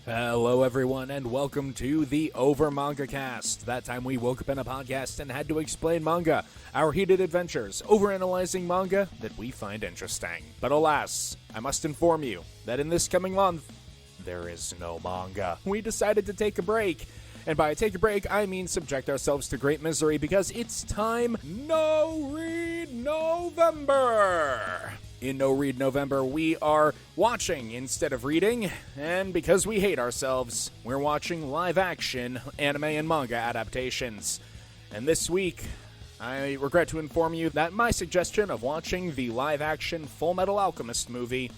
Hello everyone and welcome to the OverMangaCast's. That time we woke up in a podcast and had to explain manga, our heated adventures, overanalyzing manga that we find interesting. But alas, I must inform you that in this coming month, there is no manga. We decided to take a break. And by take a break, I mean subject ourselves to great misery because it's time No Read November! In No Read November, we are watching instead of reading, and because we hate ourselves, we're watching live-action anime and manga adaptations. And this week, I regret to inform you that my suggestion of watching the live-action Fullmetal Alchemist movie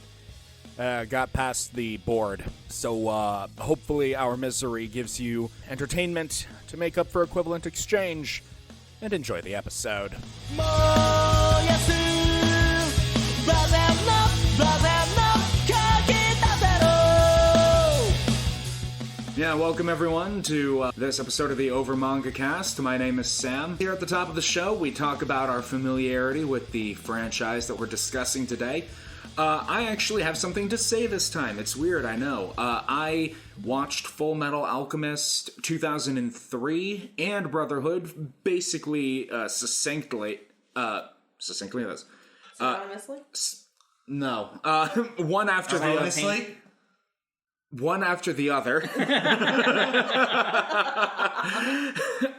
got past the board. So hopefully our misery gives you entertainment to make up for equivalent exchange, and enjoy the episode. Yeah, welcome everyone to this episode of the OverMangaCast. My name is Sam. Here at the top of the show, we talk about our familiarity with the franchise that we're discussing today. I actually have something to say this time. It's weird, I know. I watched Fullmetal Alchemist 2003 and Brotherhood basically succinctly. Succinctly, yes. Anonymously? No. One after the other. One after the other.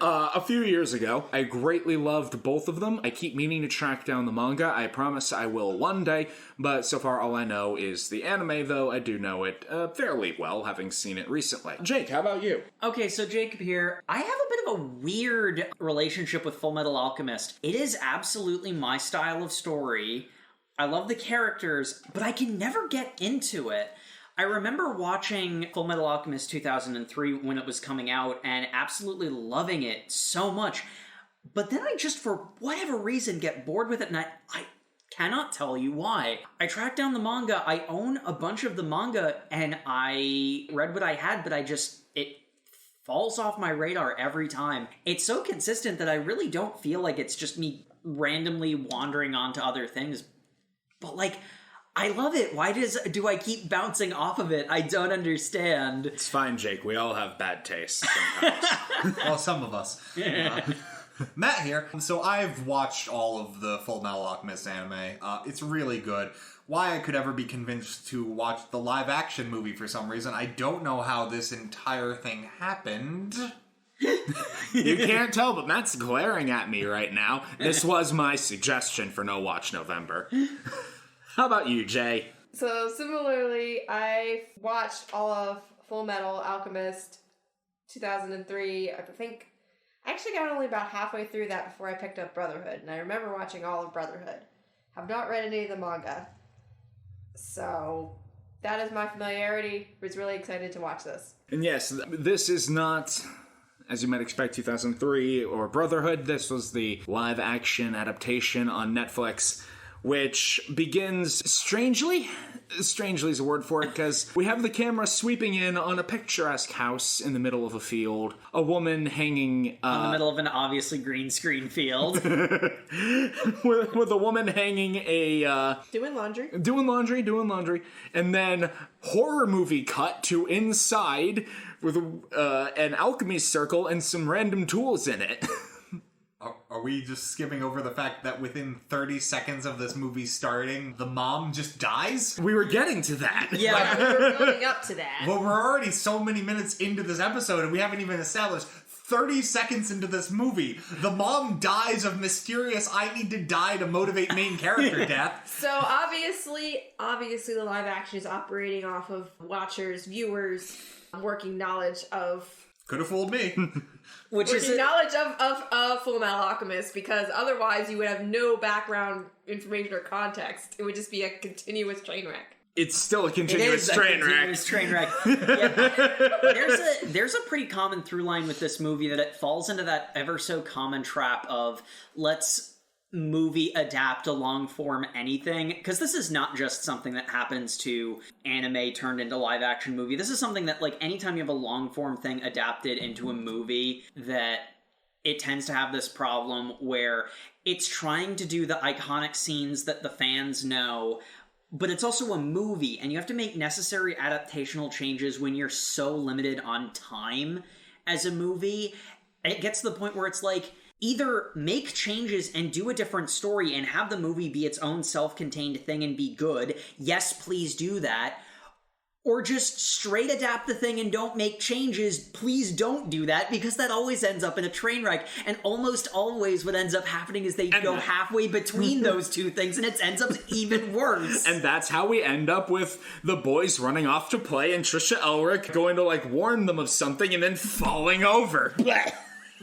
A few years ago, I greatly loved both of them. I keep meaning to track down the manga. I promise I will one day, but so far all I know is the anime, though I do know it fairly well, having seen it recently. Jake, how about you? Okay, so Jacob here. I have a bit of a weird relationship with Fullmetal Alchemist. It is absolutely my style of story. I love the characters, but I can never get into it. I remember watching Fullmetal Alchemist 2003 when it was coming out and absolutely loving it so much. But then I just, for whatever reason, get bored with it, and I cannot tell you why. I tracked down the manga. I own a bunch of the manga, and I read what I had, but it falls off my radar every time. It's so consistent that I really don't feel like it's just me randomly wandering onto other things. But, I love it. Why do I keep bouncing off of it? I don't understand. It's fine, Jake. We all have bad taste sometimes. Well, some of us. Matt here. So I've watched all of the Fullmetal Alchemist anime. It's really good. Why I could ever be convinced to watch the live-action movie for some reason, I don't know how this entire thing happened. You can't tell, but Matt's glaring at me right now. This was my suggestion for No Watch November. How about you, Jay? So, similarly, I watched all of Fullmetal Alchemist 2003. I think I actually got only about halfway through that before I picked up Brotherhood, and I remember watching all of Brotherhood. Have not read any of the manga. So, that is my familiarity. Was really excited to watch this. And yes, this is not, as you might expect, 2003 or Brotherhood. This was the live-action adaptation on Netflix, which begins strangely is a word for it, because we have the camera sweeping in on a picturesque house in the middle of a field, a woman hanging... in the middle of an obviously green screen field. with a woman hanging a... Doing laundry, and then horror movie cut to inside with an alchemy circle and some random tools in it. Are we just skipping over the fact that within 30 seconds of this movie starting, the mom just dies? We were getting to that. Yeah. we were building up to that. Well, we're already so many minutes into this episode and we haven't even established 30 seconds into this movie. The mom dies of mysterious I need to die to motivate main character death. So obviously the live action is operating off of watchers, viewers, working knowledge of... Could have fooled me. Which is knowledge of Fullmetal Alchemist, because otherwise you would have no background information or context. It would just be a continuous train wreck. It's still a continuous train wreck. Yeah. There's a pretty common through line with this movie that it falls into that ever so common trap of let's movie adapt a long form anything, because this is not just something that happens to anime turned into live action movie. This is something that, like, anytime you have a long form thing adapted into a movie, that it tends to have this problem where it's trying to do the iconic scenes that the fans know but it's also a movie, and you have to make necessary adaptational changes when you're so limited on time as a movie. It gets to the point where it's like, either make changes and do a different story and have the movie be its own self-contained thing and be good. Yes, please do that. Or just straight adapt the thing and don't make changes. Please don't do that, because that always ends up in a train wreck. And almost always what ends up happening is they go halfway between those two things, and it ends up even worse. And that's how we end up with the boys running off to play and Trisha Elric going to, like, warn them of something and then falling over.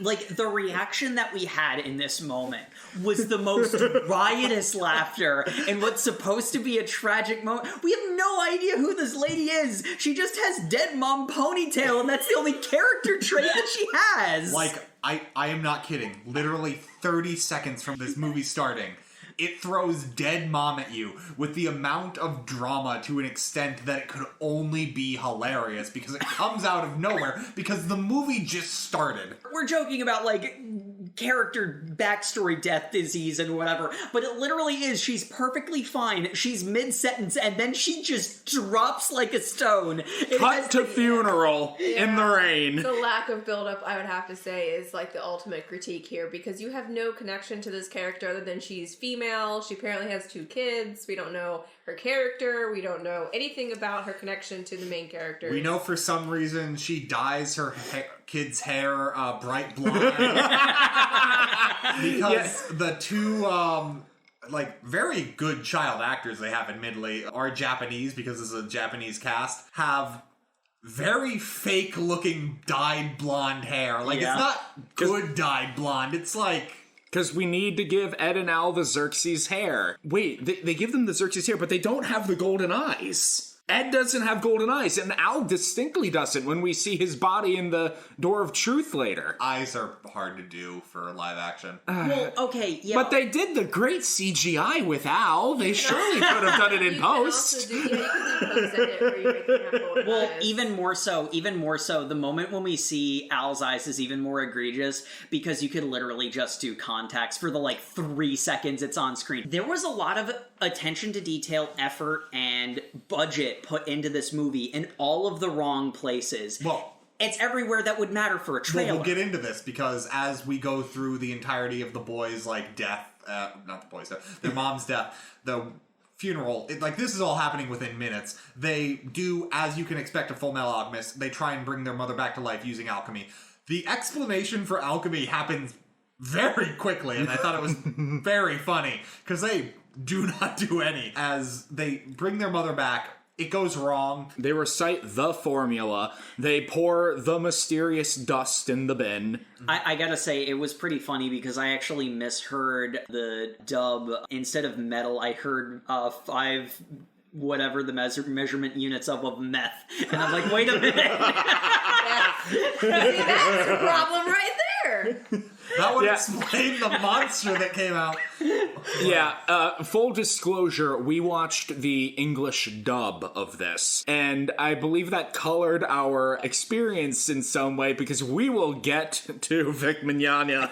Like, the reaction that we had in this moment was the most riotous laughter in what's supposed to be a tragic moment. We have no idea who this lady is. She just has dead mom ponytail, and that's the only character trait that she has. Like, I am not kidding. Literally 30 seconds from this movie starting, it throws dead mom at you with the amount of drama to an extent that it could only be hilarious, because it comes out of nowhere, because the movie just started. We're joking about, like, character backstory, death, disease, and whatever, but it literally is. She's perfectly fine. She's mid-sentence, and then she just drops like a stone. Cut to funeral in the rain. The lack of build-up, I would have to say, is like the ultimate critique here, because you have no connection to this character other than she's female. She apparently has 2 kids. We don't know her character. We don't know anything about her connection to the main character. We know for some reason she dyes her kid's hair bright blonde. Because the 2... like, very good child actors they have, admittedly, are Japanese, because this is a Japanese cast, have very fake-looking dyed blonde hair. Like, it's not good dyed blonde. It's like... Because we need to give Ed and Al the Xerxes hair. Wait, they give them the Xerxes hair, but they don't have the golden eyes. Ed doesn't have golden eyes, and Al distinctly doesn't when we see his body in the Door of Truth later. Eyes are hard to do for live action. Well, okay, yeah. But they did the great CGI with Al. They surely could have done it in post. You can do post edit where you make them have golden Well, eyes. even more so, the moment when we see Al's eyes is even more egregious, because you could literally just do contacts for the, like, 3 seconds it's on screen. There was a lot of attention to detail, effort, and budget put into this movie in all of the wrong places. Well, it's everywhere that would matter for a trailer. we'll get into this, because as we go through the entirety of the boys' like death, not the boys' death, their mom's death, the funeral, this is all happening within minutes. They do, as you can expect of Fullmetal Alchemist, they try and bring their mother back to life using alchemy. The explanation for alchemy happens very quickly, and I thought it was very funny, because they do not do any. As they bring their mother back, it goes wrong. They recite the formula. They pour the mysterious dust in the bin. I gotta say, it was pretty funny, because I actually misheard the dub. Instead of metal, I heard 5 whatever the measurement units of meth. And I'm like, wait a minute. See, that's a problem right there. That would explain the monster that came out. Yeah, full disclosure, we watched the English dub of this, and I believe that colored our experience in some way, because we will get to Vic Mignogna.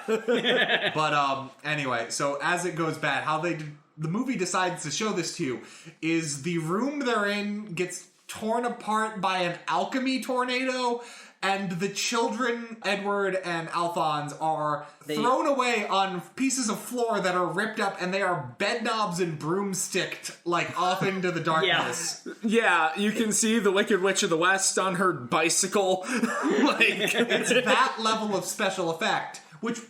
But anyway, so as it goes bad, how the movie decides to show this to you is the room they're in gets torn apart by an alchemy tornado, and the children, Edward and Alphonse, are thrown away on pieces of floor that are ripped up, and they are bed knobs and broomsticked, like, off into the darkness. Yeah, you can see the Wicked Witch of the West on her bicycle. It's that level of special effect, which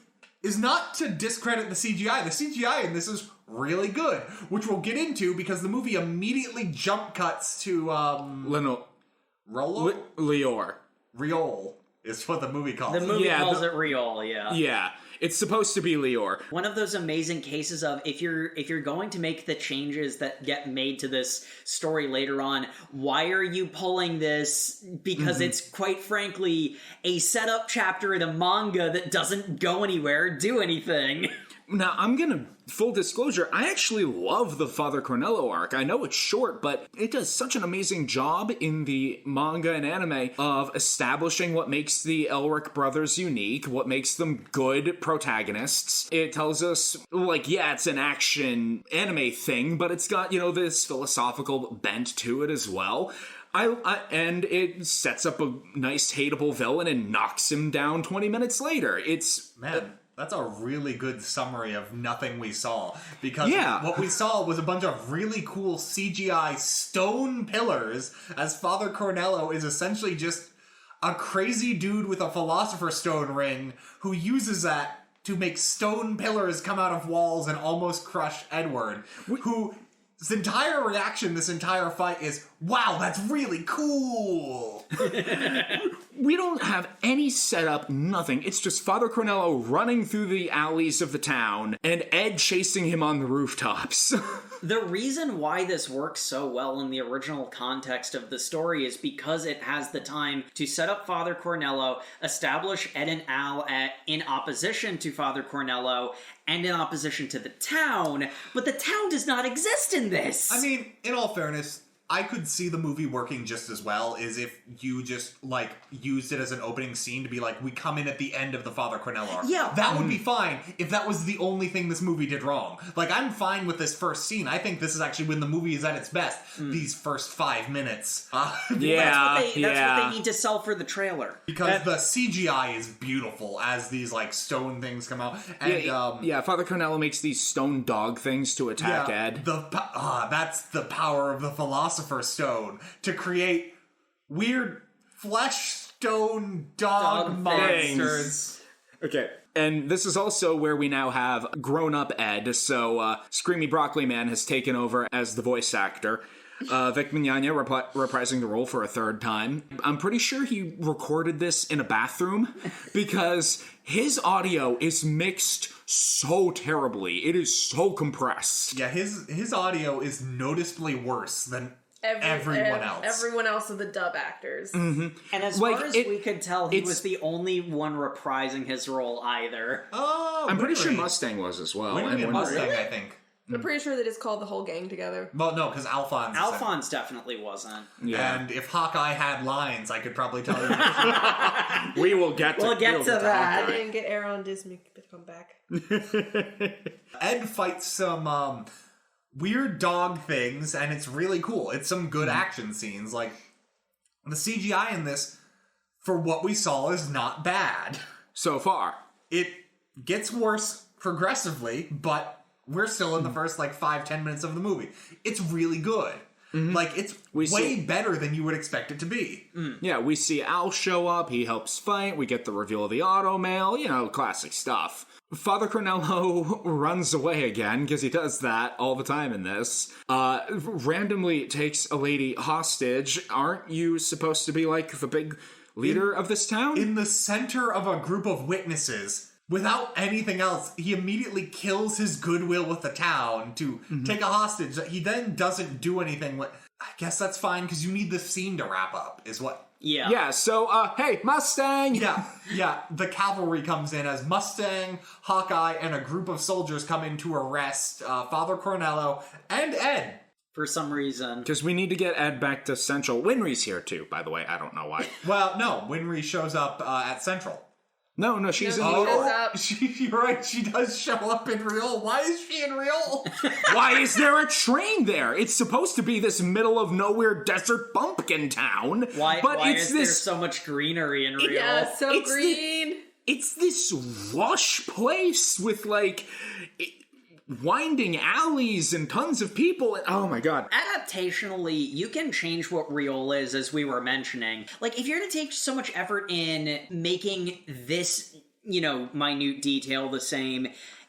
is not to discredit the CGI. The CGI in this is really good, which we'll get into, because the movie immediately jump cuts to, Rolo? Lior. Riol is what the movie calls The it. movie calls it Riol, yeah. Yeah, it's supposed to be Lior. One of those amazing cases of, if you're going to make the changes that get made to this story later on, why are you pulling this? Because it's, quite frankly, a setup chapter in a manga that doesn't go anywhere, do anything. Now, full disclosure, I actually love the Father Cornello arc. I know it's short, but it does such an amazing job in the manga and anime of establishing what makes the Elric brothers unique, what makes them good protagonists. It tells us, like, yeah, it's an action anime thing, but it's got, this philosophical bent to it as well. And it sets up a nice, hateable villain and knocks him down 20 minutes later. Man, that's a really good summary of nothing we saw. Because what we saw was a bunch of really cool CGI stone pillars, as Father Cornello is essentially just a crazy dude with a Philosopher's Stone ring who uses that to make stone pillars come out of walls and almost crush Edward, his entire reaction this entire fight is, wow, that's really cool! We don't have any setup, nothing. It's just Father Cornello running through the alleys of the town and Ed chasing him on the rooftops. The reason why this works so well in the original context of the story is because it has the time to set up Father Cornello, establish Ed and Al in opposition to Father Cornello, and in opposition to the town, but the town does not exist in this! I mean, in all fairness, I could see the movie working just as well as if you just, used it as an opening scene to be like, we come in at the end of the Father Cornello arc. Yeah. That would be fine if that was the only thing this movie did wrong. I'm fine with this first scene. I think this is actually when the movie is at its best. These first 5 minutes. That's what they need to sell for the trailer. Because the CGI is beautiful as these, stone things come out. And, Father Cornello makes these stone dog things to attack Ed. That's the power of the Philosopher's Stone to create weird flesh stone dog monsters. Okay. And this is also where we now have grown-up Ed, so Screamy Broccoli Man has taken over as the voice actor. Vic Mignogna reprising the role for a third time. I'm pretty sure he recorded this in a bathroom because his audio is mixed so terribly. It is so compressed. Yeah, his audio is noticeably worse than everyone else. Everyone else of the dub actors. Mm-hmm. And as far as we could tell, he was the only one reprising his role either. Oh, I'm pretty sure Mustang was as well. And Mustang, I think. I'm pretty sure they just called the whole gang together. Well, no, because Alphonse definitely wasn't. Yeah. And if Hawkeye had lines, I could probably tell you. We will get to that. I didn't get air on Disney to come back. Ed fights some weird dog things, and it's really cool. It's some good action scenes. The CGI in this, for what we saw, is not bad. So far. It gets worse progressively, but we're still in the first 5-10 minutes of the movie. It's really good. It's way better than you would expect it to be. Yeah, we see Al show up, he helps fight, we get the reveal of the auto mail, classic stuff. Father Cornello runs away again, because he does that all the time in this. Randomly takes a lady hostage. Aren't you supposed to be the big leader of this town? In the center of a group of witnesses, without anything else, he immediately kills his goodwill with the town to take a hostage. He then doesn't do anything with... I guess that's fine, because you need the scene to wrap up, is what... Yeah. Yeah, so, hey, Mustang! Yeah, the cavalry comes in as Mustang, Hawkeye, and a group of soldiers come in to arrest Father Cornello and Ed. For some reason. Because we need to get Ed back to Central. Winry's here, too, by the way. I don't know why. Well, no, Winry shows up at Central. No, she's in New York. You're right, she does show up in Real. Why is she in Real? Why is there a train there? It's supposed to be this middle of nowhere desert bumpkin town. Why is there so much greenery in Real? Yeah, so green. It's this lush place with winding alleys and tons of people. Oh my god. Adaptationally, you can change what Real is, as we were mentioning. If you're to take so much effort in making this, minute detail the same,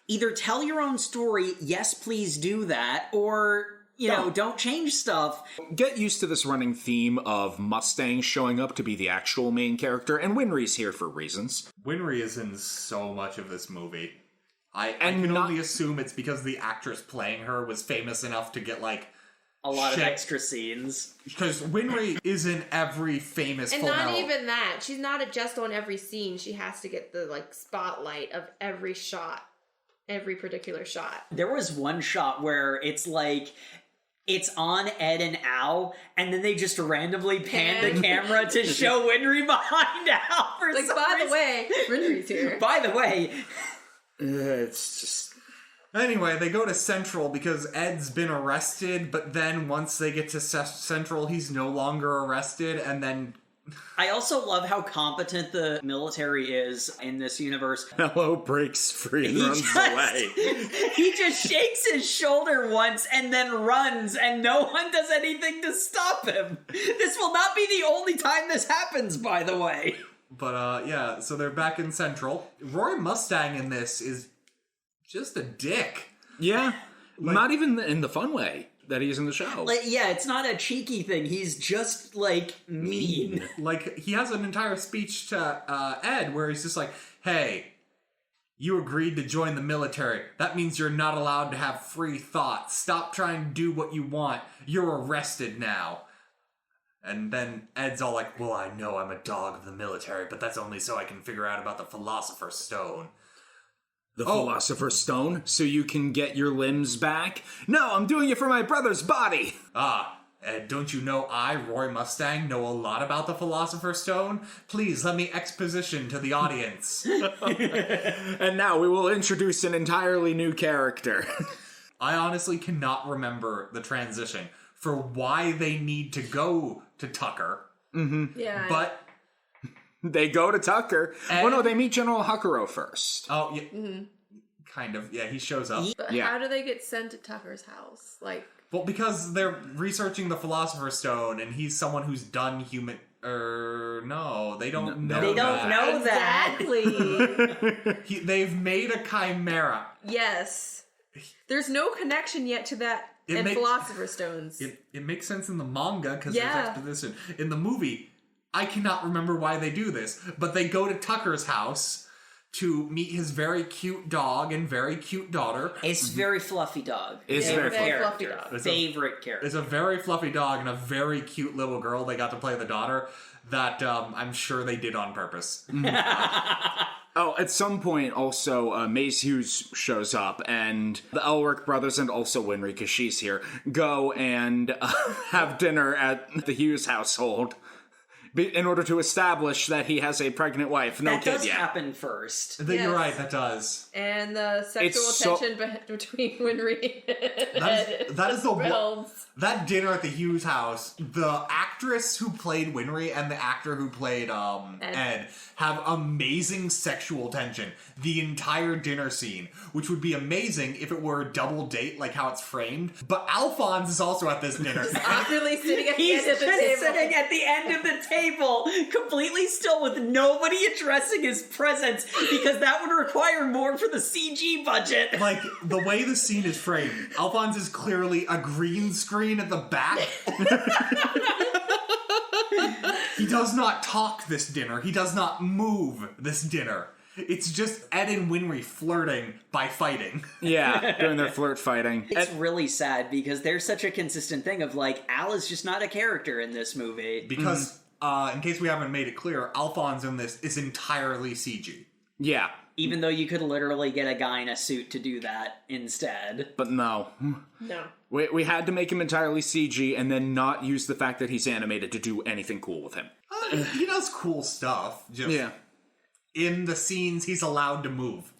either tell your own story, yes, please do that, or... don't change stuff. Get used to this running theme of Mustang showing up to be the actual main character, and Winry's here for reasons. Winry is in so much of this movie. I can only assume it's because the actress playing her was famous enough to get, a lot of extra scenes. Because Winry is in every famous And Full not Metal. even that. She's not just on every scene. She has to get the, spotlight of every shot. every particular shot. There was one shot where it's like, it's on Ed and Al, and then they just randomly pan the camera to show Winry behind Al for Like, some by reason. the way, Winry's here. By the way, It's just... Anyway, they go to Central because Ed's been arrested, but then once they get to Central, he's no longer arrested, and then... I also love how competent the military is in this universe. Hello breaks free and runs away. He just shakes his shoulder once and then runs, and no one does anything to stop him. This will not be the only time this happens, by the way. But, yeah, so they're back in Central. Roy Mustang in this is just a dick. Yeah. Not even in the fun way that he's in the show. Like, yeah, it's not a cheeky thing. He's just, like, mean. Like, he has an entire speech to Ed where he's just like, hey, you agreed to join the military. That means you're not allowed to have free thought. Stop trying to do what you want. You're arrested now. And then Ed's all like, well, I know I'm a dog of the military, but that's only so I can figure out about the Philosopher's Stone. The Philosopher's Stone, so you can get your limbs back? No, I'm doing it for my brother's body! Ah, Ed, don't you know I, Roy Mustang, know a lot about the Philosopher's Stone? Please let me exposition to the audience. And now we will introduce an entirely new character. I honestly cannot remember the transition for why they need to go to Tucker. Mm-hmm. Yeah. But... They go to Tucker. Well, no, they meet General Haruko first. Oh, yeah. Kind of. Yeah, he shows up. But Yeah. how do they get sent to Tucker's house? Like, Well, because they're researching the Philosopher's Stone, and he's someone who's done human... no, they don't know They don't that. know that. exactly. They've made a chimera. Yes. There's no connection yet to that and Philosopher's Stones. It makes sense in the manga, because Yeah. there's exposition. In the movie, I cannot remember why they do this, but they go to Tucker's house to meet his very cute dog and very cute daughter. It's very fluffy dog. It's Yeah, very fluffy character. dog. Favorite character. It's a very fluffy dog and a very cute little girl. They got to play the daughter that I'm sure they did on purpose. Oh, at some point, also, Mace Hughes shows up, and the Elric brothers, and also Winry, because she's here, go and have dinner at the Hughes household in order to establish that he has a pregnant wife. No That kid does yet. happen first. You're Yes. right, that does. And the sexual It's so- tension between Winry and That is the one. Reynolds. That dinner at the Hughes house, the actress who played Winry and the actor who played Ed have amazing sexual tension the entire dinner scene, which would be amazing if it were a double date like how it's framed. But Alphonse is also at this dinner. Awkwardly sitting at the He's end of the just table. sitting at the end of the table, completely still with nobody addressing his presence, because that would require more for the CG budget. Like, the way the scene is framed, Alphonse is clearly a green screen at the back. He does not talk this dinner. He does not move this dinner. It's just Ed and Winry flirting by fighting. Yeah, doing their flirt fighting. It's really sad because there's such a consistent thing of like, Al is just not a character in this movie. Because, in case we haven't made it clear, Alphonse in this is entirely CG. Yeah, Even though you could literally get a guy in a suit to do that instead. but no. No. We had to make him entirely CG and then not use the fact that he's animated to do anything cool with him. He does cool stuff. Just Yeah. in the scenes he's allowed to move.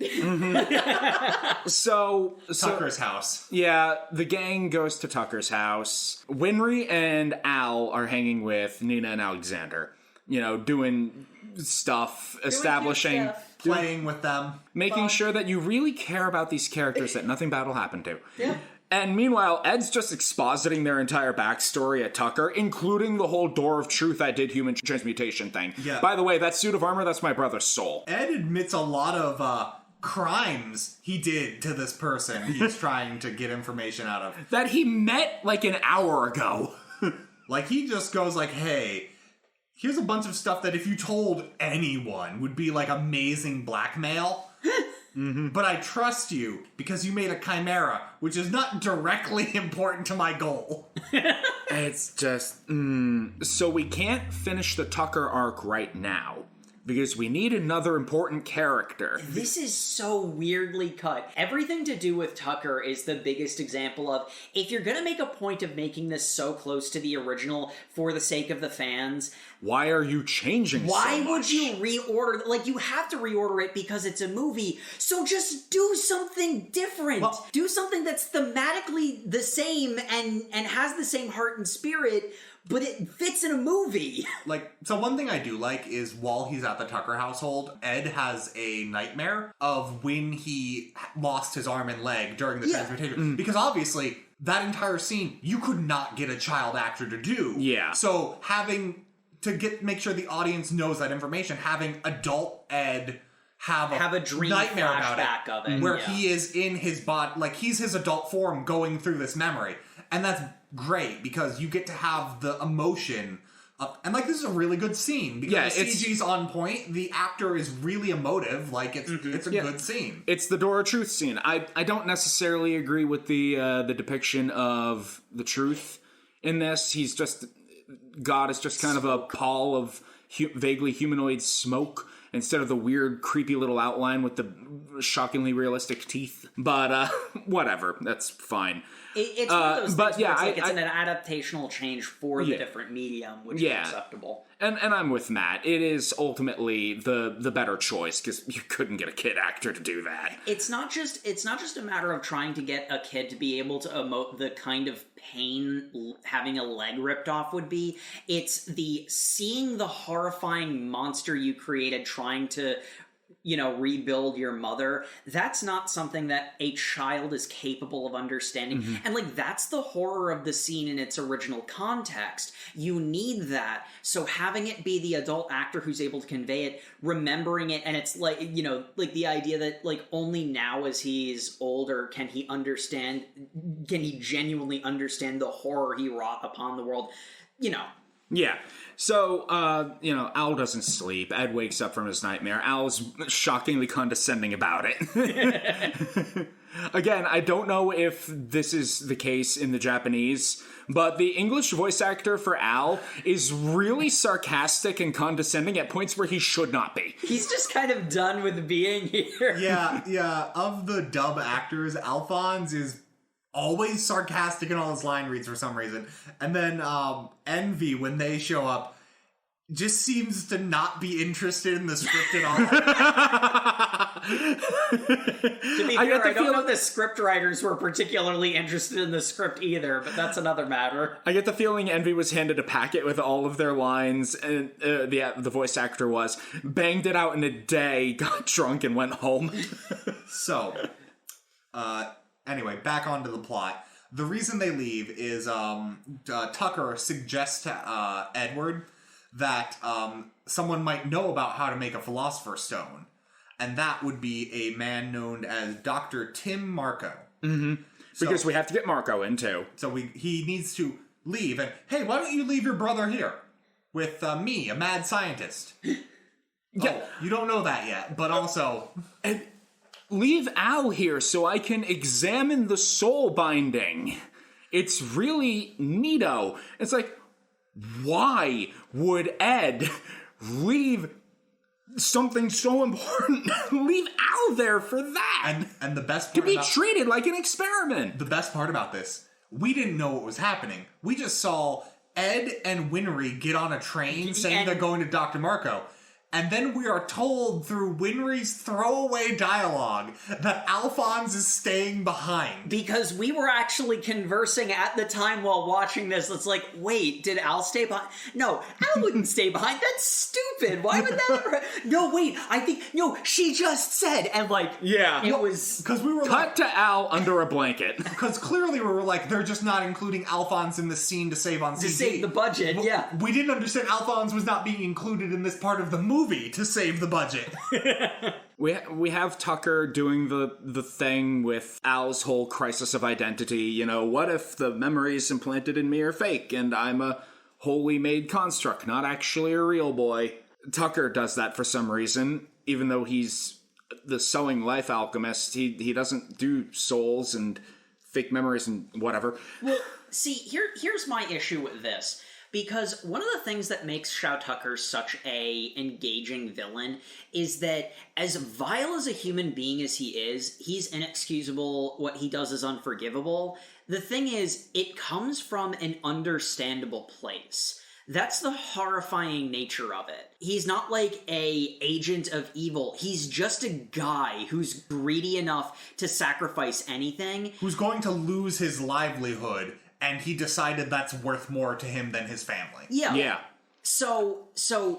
So Tucker's house. yeah, the gang goes to Tucker's house. Winry and Al are hanging with Nina and Alexander. You know, doing stuff, establishing, stuff. Playing with them. making sure that you really care about these characters that nothing bad will happen to. Yeah. And meanwhile, Ed's just expositing their entire backstory at Tucker, including the whole Door of Truth I did human transmutation thing. Yeah. By the way, that suit of armor, that's my brother's soul. Ed admits a lot of crimes he did to this person he's trying to get information out of. That he met like an hour ago. Like, he just goes like, hey, here's a bunch of stuff that if you told anyone would be like amazing blackmail. But I trust you because you made a chimera, which is not directly important to my goal. It's just... So we can't finish the Tucker arc right now. because we need another important character. This is so weirdly cut. Everything to do with Tucker is the biggest example of, if you're gonna make a point of making this so close to the original for the sake of the fans, why are you changing why so much? would you reorder? Like, you have to reorder it because it's a movie, so just do something different. Well, do something that's thematically the same and has the same heart and spirit, but it fits in a movie. Like, so one thing I do like is while he's at the Tucker household, Ed has a nightmare of when he lost his arm and leg during the transmutation. Because obviously, that entire scene, you could not get a child actor to do. Yeah. So having to make sure the audience knows that information, having adult Ed have a dream nightmare about flashback of it, where yeah. he is in his body, like he's his adult form going through this memory. And that's great because you get to have the emotion of, and like this is a really good scene because the CG's on point. The actor is really emotive. Like it's a good scene. It's the Door of Truth scene. I don't necessarily agree with the depiction of the truth in this. He's just, God is just kind of a pall of vaguely humanoid smoke instead of the weird, creepy little outline with the shockingly realistic teeth. But whatever, that's fine. It's one of those things but where yeah, it's an adaptational change for the different medium, which is acceptable. And I'm with Matt. It is ultimately the better choice because you couldn't get a kid actor to do that. It's not just a matter of trying to get a kid to be able to emote the kind of pain having a leg ripped off would be. It's the seeing the horrifying monster you created trying to, rebuild your mother. That's not something that a child is capable of understanding. And that's the horror of the scene in its original context. You need that. So having it be the adult actor who's able to convey it, remembering it, and it's like, the idea that only now as he's older can he genuinely understand the horror he wrought upon the world, Yeah. So, Al doesn't sleep. Ed wakes up from his nightmare. Al's shockingly condescending about it. Again, I don't know if this is the case in the Japanese, but the English voice actor for Al is really sarcastic and condescending at points where he should not be. He's just kind of done with being here. Yeah. Of the dub actors, Alphonse is always sarcastic in all his line reads for some reason. And then Envy, when they show up, just seems to not be interested in the script at all. To be fair, I don't know if the script writers were particularly interested in the script either, but that's another matter. I get the feeling Envy was handed a packet with all of their lines, and the voice actor was, banged it out in a day, got drunk, and went home. So, anyway, back onto the plot. The reason they leave is Tucker suggests to Edward that someone might know about how to make a Philosopher's Stone. And that would be a man known as Dr. Tim Marco. Mm-hmm. Because we have to get Marco in, too. So he needs to leave. And, hey, why don't you leave your brother here? With me, a mad scientist. Yeah. Oh, you don't know that yet, but also... And leave Al here so I can examine the soul binding. It's really neato. It's like, why would Ed leave something so important? Leave Al there for that. And the best part to be about, treated like an experiment. The best part about this, we didn't know what was happening. We just saw Ed and Winry get on a train saying they're going to Dr. Marco. And then we are told through Winry's throwaway dialogue that Alphonse is staying behind. Because we were actually conversing at the time while watching this. It's like, wait, did Al stay behind? No, Al wouldn't stay behind. That's stupid. Why would that ever... No, wait, she just said. And it was... Because we were Cut to Al under a blanket. Because clearly we were like, they're just not including Alphonse in the scene to save on CG. To save the budget, yeah. We didn't understand Alphonse was not being included in this part of the movie to save the budget. We have Tucker doing the thing with Al's whole crisis of identity. What if the memories implanted in me are fake and I'm a wholly made construct, not actually a real boy? Tucker does that for some reason, even though he's the sewing life alchemist. He doesn't do souls and fake memories and whatever. Well, see, here's my issue with this. Because one of the things that makes Shao Tucker such a engaging villain is that as vile as a human being as he is, he's inexcusable. What he does is unforgivable. The thing is, it comes from an understandable place. That's the horrifying nature of it. He's not like a agent of evil. He's just a guy who's greedy enough to sacrifice anything. Who's going to lose his livelihood, and he decided that's worth more to him than his family. Yeah. So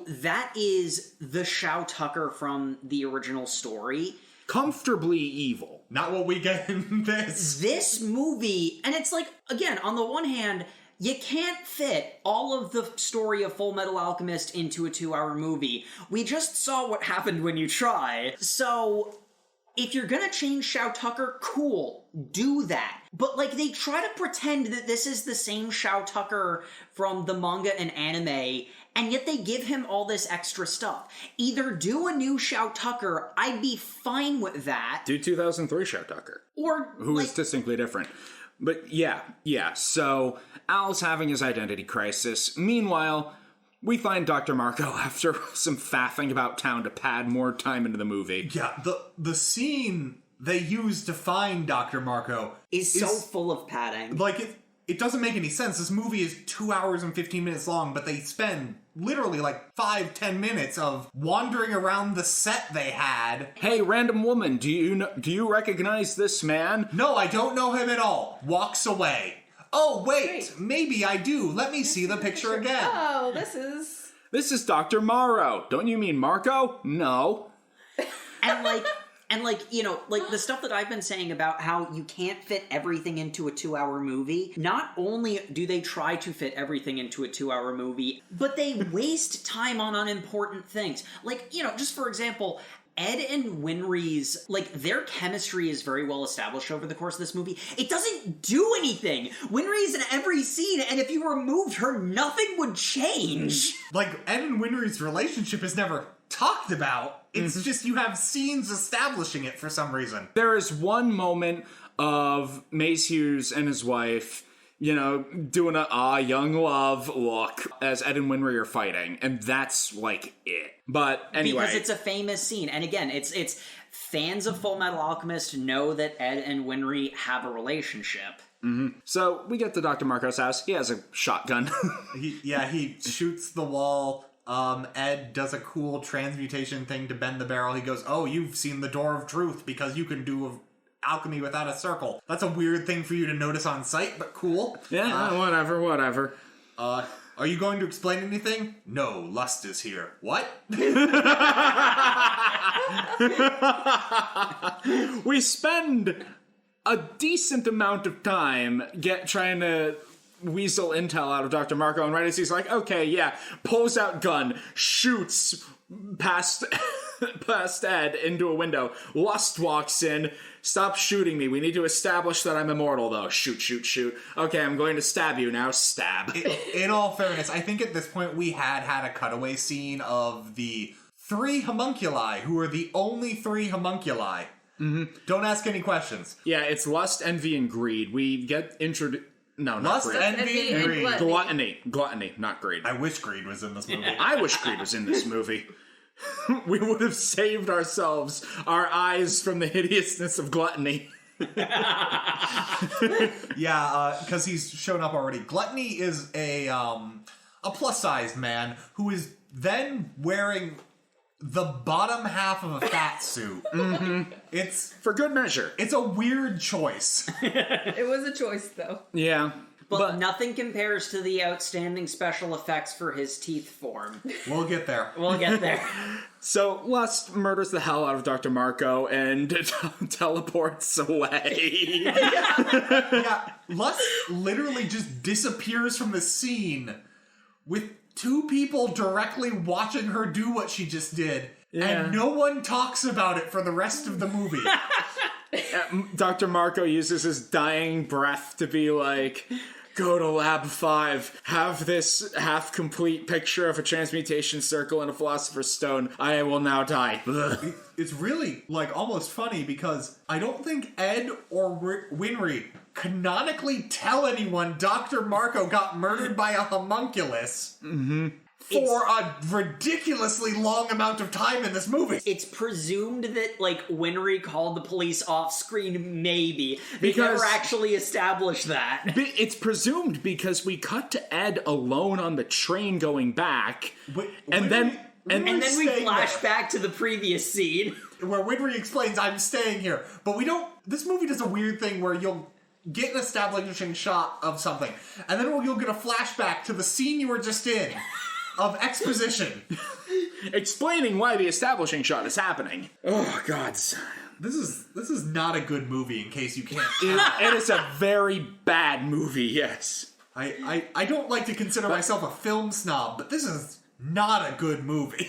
that is the Shao Tucker from the original story. Comfortably evil. Not what we get in this. This movie, and it's like, again, on the one hand, you can't fit all of the story of Fullmetal Alchemist into a 2-hour movie. We just saw what happened when you try. So, if you're gonna change Shao Tucker, cool, do that. But, like, they try to pretend that this is the same Shao Tucker from the manga and anime, and yet they give him all this extra stuff. Either do a new Shao Tucker, I'd be fine with that. Do 2003 Shao Tucker. Or, who is distinctly different. But yeah, so Al's having his identity crisis. Meanwhile, we find Dr. Marco after some faffing about town to pad more time into the movie. Yeah, the scene they use to find Dr. Marco is so full of padding. Like, it doesn't make any sense. This movie is 2 hours and 15 minutes long, but they spend literally like 5-10 minutes of wandering around the set they had. Hey, random woman, do you recognize this man? No, I don't know him at all. Walks away. Oh, wait, maybe I do. Let me see the picture again. Oh, this is Dr. Morrow. Don't you mean Marco? No. And you know, like the stuff that I've been saying about how you can't fit everything into a 2-hour movie, not only do they try to fit everything into a 2-hour movie, but they waste time on unimportant things. Like, you know, just for example, Ed and Winry's, like, their chemistry is very well established over the course of this movie. It doesn't do anything. Winry's in every scene, and if you removed her, nothing would change. Like, Ed and Winry's relationship is never talked about. It's just you have scenes establishing it for some reason. There is one moment of Mace Hughes and his wife, you know, doing a young love look as Ed and Winry are fighting, and that's like it. But anyway, because it's a famous scene, and again, it's fans of Fullmetal Alchemist know that Ed and Winry have a relationship. Mm-hmm. So we get to Dr. Marco's house. He has a shotgun. he shoots the wall. Ed does a cool transmutation thing to bend the barrel. He goes, "Oh, you've seen the Door of Truth because you can do alchemy without a circle." That's a weird thing for you to notice on sight, but cool. Yeah, whatever. Are you going to explain anything? No, lust is here. What? We spend a decent amount of time trying to weasel intel out of Dr. Marco, and right as he's like, okay, yeah, pulls out gun, shoots past Ed into a window. Lust walks in, stop shooting me. We need to establish that I'm immortal, though. Shoot. Okay, I'm going to stab you now. Stab. In all fairness, I think at this point we had a cutaway scene of the 3 homunculi, who are the only 3 homunculi. Mm-hmm. Don't ask any questions. Yeah, it's lust, envy, and greed. We get introduced... No, not lust, greed. envy, and greed. Gluttony, not greed. I wish greed was in this movie. I wish greed was in this movie. We would have saved ourselves our eyes from the hideousness of gluttony. Yeah, because he's shown up already. Gluttony is a plus-sized man who is then wearing the bottom half of a fat suit. Mm-hmm. It's for good measure. It's a weird choice. It was a choice, though. Yeah. But nothing compares to the outstanding special effects for his teeth form. We'll get there. So, Lust murders the hell out of Dr. Marco and teleports away. Yeah, Lust literally just disappears from the scene with 2 people directly watching her do what she just did. Yeah. And no one talks about it for the rest of the movie. Dr. Marco uses his dying breath to be like, go to Lab 5, have this half-complete picture of a transmutation circle and a philosopher's stone. I will now die. It's really, like, almost funny because I don't think Ed or Winry canonically tell anyone Dr. Marco got murdered by a homunculus for a ridiculously long amount of time in this movie. It's presumed that, like, Winry called the police off-screen, maybe. They Because- never actually established that. It's presumed because we cut to Ed alone on the train going back, and then And then we staying flash there. back to the previous scene. Where Winry explains, I'm staying here. But we don't... This movie does a weird thing where you'll get an establishing shot of something, and then you'll get a flashback to the scene you were just in of exposition. explaining why the establishing shot is happening. Oh, God. This is not a good movie, in case you can't... It is a very bad movie, yes. I don't like to consider myself a film snob, but this is not a good movie.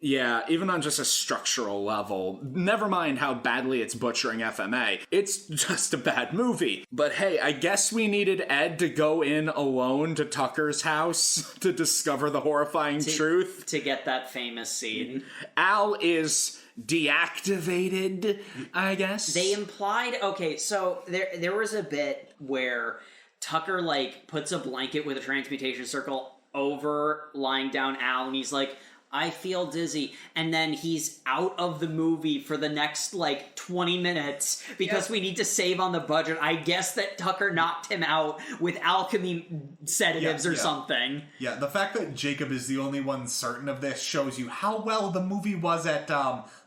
Yeah, even on just a structural level. Never mind how badly it's butchering FMA. It's just a bad movie. But hey, I guess we needed Ed to go in alone to Tucker's house to discover the horrifying truth. To get that famous scene. Al is deactivated, I guess. They implied... Okay, so there was a bit where Tucker, like, puts a blanket with a transmutation circle over lying down Al, and he's like, I feel dizzy. And then he's out of the movie for the next, like, 20 minutes because we need to save on the budget. I guess that Tucker knocked him out with alchemy sedatives or something. Yeah, the fact that Jacob is the only one certain of this shows you how well the movie was at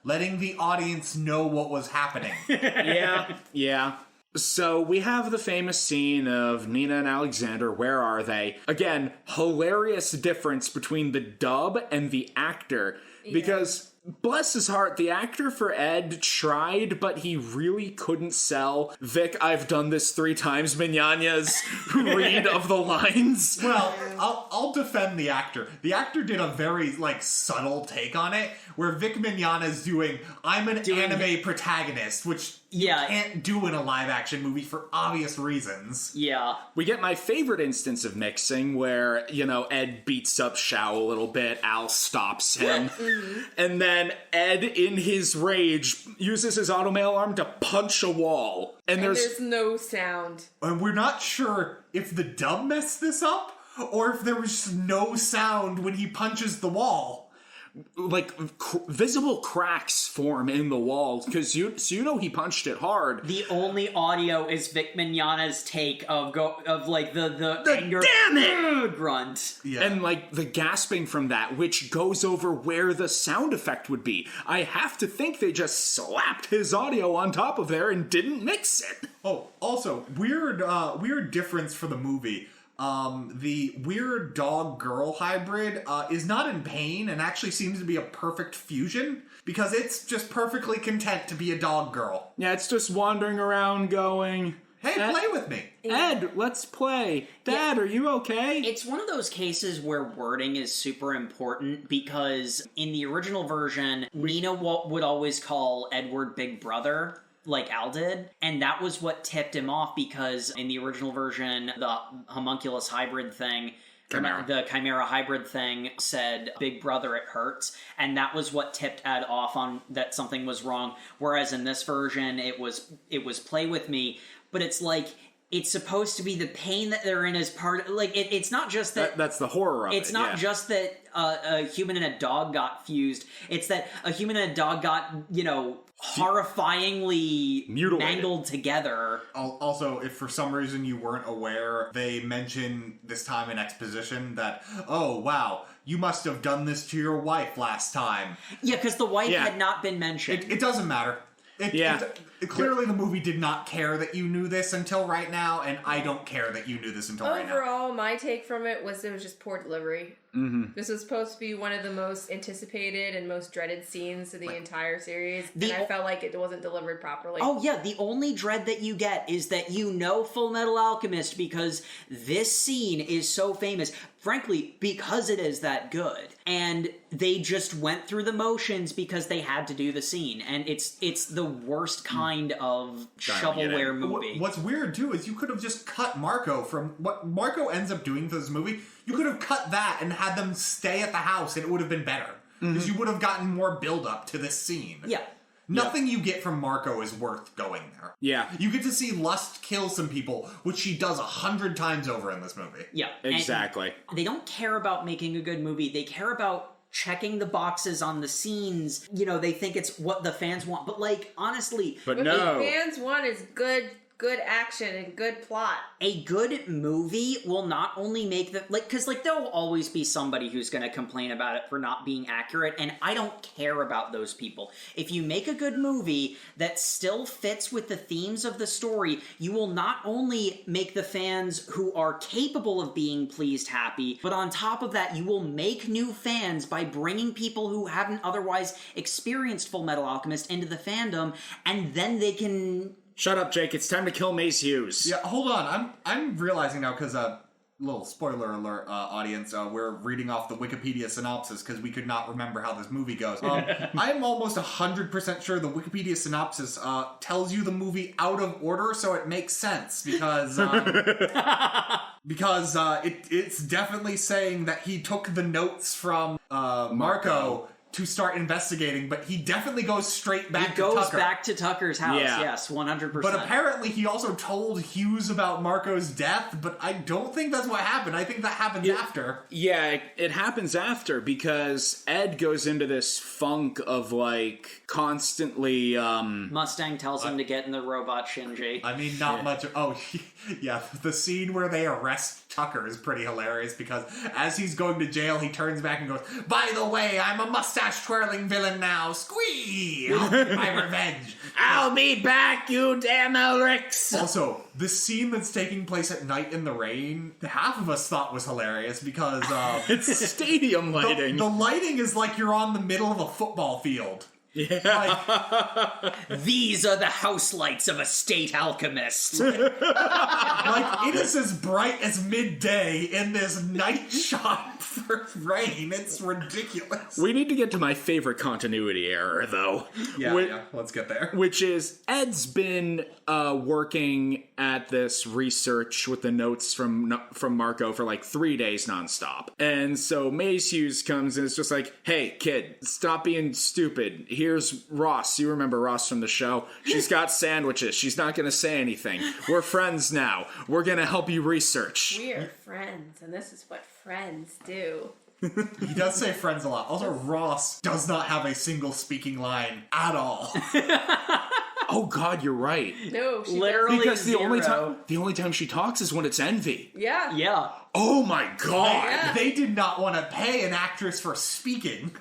letting the audience know what was happening. Yeah. So we have the famous scene of Nina and Alexander, where are they? Again, hilarious difference between the dub and the actor. Because, bless his heart, the actor for Ed tried, but he really couldn't sell Vic, I've done this 3 times, Mignogna's read of the lines. Well, I'll defend the actor. The actor did a very, like, subtle take on it, where Vic Mignogna's doing, I'm an anime protagonist, which you can't do in a live-action movie for obvious reasons. Yeah. We get my favorite instance of mixing where, Ed beats up Shao a little bit, Al stops him, and then Ed, in his rage, uses his automail arm to punch a wall. And there's no sound. And we're not sure if the dub messed this up, or if there was just no sound when he punches the wall. Like, visible cracks form in the wall, because he punched it hard. The only audio is Vic Mignogna's take of the anger damn it grunt. Yeah. And, like, the gasping from that, which goes over where the sound effect would be. I have to think they just slapped his audio on top of there and didn't mix it. Oh, also, weird difference for the movie. The weird dog-girl hybrid is not in pain and actually seems to be a perfect fusion because it's just perfectly content to be a dog girl. Yeah, it's just wandering around going, Hey, play with me. Ed, let's play. Dad, are you okay? It's one of those cases where wording is super important because in the original version, Nina would always call Edward Big Brother, like Al did, and that was what tipped him off because in the original version, the homunculus hybrid thing, the chimera hybrid thing said Big Brother, it hurts, and that was what tipped Ed off on that something was wrong, whereas in this version, it was play with me, but it's like, it's supposed to be the pain that they're in as part of, like, it's not just that... That's the horror of it, It's not just that a human and a dog got fused. It's that a human and a dog got, horrifyingly mutilated, mangled together. Also, if for some reason you weren't aware, they mention this time in exposition that, oh, wow, you must have done this to your wife last time. Yeah, because the wife had not been mentioned. It doesn't matter. Clearly the movie did not care that you knew this until right now, and I don't care that you knew this until right now. Overall, my take from it was just poor delivery. Mm-hmm. This was supposed to be one of the most anticipated and most dreaded scenes of the entire series, and I felt like it wasn't delivered properly. Oh yeah, the only dread that you get is that you know Fullmetal Alchemist because this scene is so famous. Frankly, because it is that good. And they just went through the motions because they had to do the scene. And it's the worst kind of shovelware movie. What's weird, too, is you could have just cut Marco from... What Marco ends up doing for this movie, you could have cut that and had them stay at the house and it would have been better. Because you would have gotten more build-up to this scene. Yeah. Nothing you get from Marco is worth going there. Yeah. You get to see Lust kill some people, which she does 100 times over in this movie. Yeah. Exactly. And they don't care about making a good movie. They care about checking the boxes on the scenes. You know, they think it's what the fans want. But, like, honestly... But what no. the fans want is good action and good plot. A good movie will not only make the... Like, because, like, there will always be somebody who's going to complain about it for not being accurate, and I don't care about those people. If you make a good movie that still fits with the themes of the story, you will not only make the fans who are capable of being pleased happy, but on top of that, you will make new fans by bringing people who haven't otherwise experienced Fullmetal Alchemist into the fandom, and then they can... Shut up, Jake. It's time to kill Mace Hughes. Yeah, hold on. I'm realizing now, because, little spoiler alert, audience, we're reading off the Wikipedia synopsis because we could not remember how this movie goes. I'm almost 100% sure the Wikipedia synopsis tells you the movie out of order, so it makes sense, because it's definitely saying that he took the notes from Marco to start investigating, but he definitely goes straight back to Tucker. He goes back to Tucker's house, yes, 100%. But apparently he also told Hughes about Marco's death, but I don't think that's what happened. I think that happens after. Yeah, it happens after, because Ed goes into this funk of, like, constantly, Mustang tells him to get in the robot Shinji. I mean, not much. Oh, yeah, the scene where they arrest Tucker is pretty hilarious, because as he's going to jail, he turns back and goes, "By the way, I'm a mustache-twirling villain now. Squee! I'll get my revenge. I'll be back, you damn Elrics!" Also, the scene that's taking place at night in the rain, half of us thought was hilarious, because It's stadium lighting. the lighting is like you're on the middle of a football field. Yeah. These are the house lights of a state alchemist. Like, it is as bright as midday in this night shot for rain. It's ridiculous. We need to get to my favorite continuity error, though. Yeah, let's get there. Which is, Ed's been working at this research with the notes from Marco for like 3 days nonstop. And so Mace Hughes comes and it's just like, "Hey, kid, stop being stupid. Here's Ross. You remember Ross from the show? She's got sandwiches. She's not going to say anything. We're friends now. We're going to help you research." We're friends, and this is what friends do. He does say friends a lot. Also, Ross does not have a single speaking line at all. Oh God, you're right. No, she Literally Because the zero. only time she talks is when it's Envy. doesn't. Yeah. Yeah. Oh my God. Yeah. They did not want to pay an actress for speaking.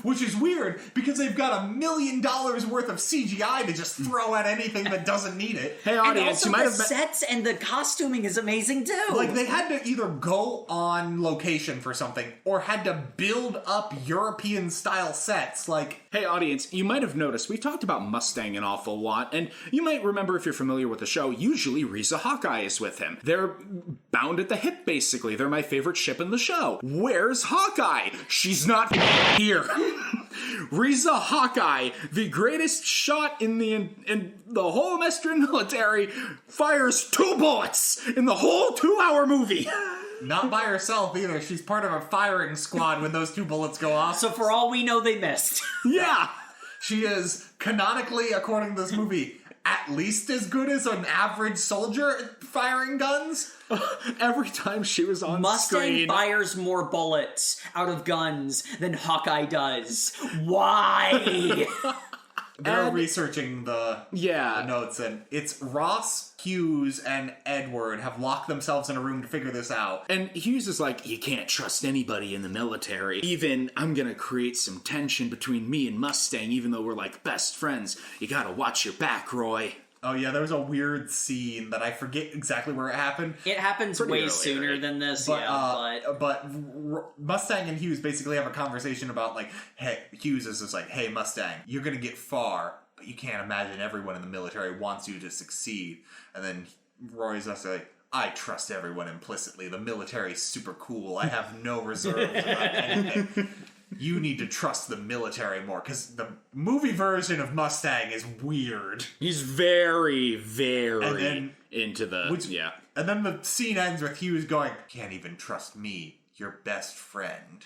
Which is weird, because they've got $1 million worth of CGI to just throw at anything that doesn't need it. Hey, And audience, also you might the have met. sets and the costuming is amazing too. Like, they had to either go on location for something, or had to build up European-style sets, like... Hey, audience, you might have noticed we've talked about Mustang an awful lot, and you might remember if you're familiar with the show, usually Riza Hawkeye is with him. They're bound at the hip, basically. They're my favorite ship in the show. Where's Hawkeye? She's not here. Riza Hawkeye, the greatest shot in the whole Mestrian military, fires 2 bullets in the whole 2-hour movie. Not by herself, either. She's part of a firing squad when those 2 bullets go off. So for all we know, they missed. Yeah. She is, canonically, according to this movie, at least as good as an average soldier at firing guns. Every time she was on Mustang screen, fires more bullets out of guns than Hawkeye does. Why? They're researching the notes, and it's Ross, Hughes, and Edward have locked themselves in a room to figure this out. and Hughes is like, "You can't trust anybody in the military. Even I'm gonna create some tension between me and Mustang, even though we're like best friends. You gotta watch your back, Roy." Oh yeah, there was a weird scene that I forget exactly where it happened. It happens Pretty way early, sooner right? than this, But, but Mustang and Hughes basically have a conversation about, like, hey, Hughes is just like, "Hey, Mustang, you're gonna get far, but you can't imagine everyone in the military wants you to succeed." And then Roy's just like, "I trust everyone implicitly. The military's super cool. I have no reserves about anything. You need to trust the military more," because the movie version of Mustang is weird. He's very, very And then- into the And then the scene ends with Hughes going, "Can't even trust me, your best friend."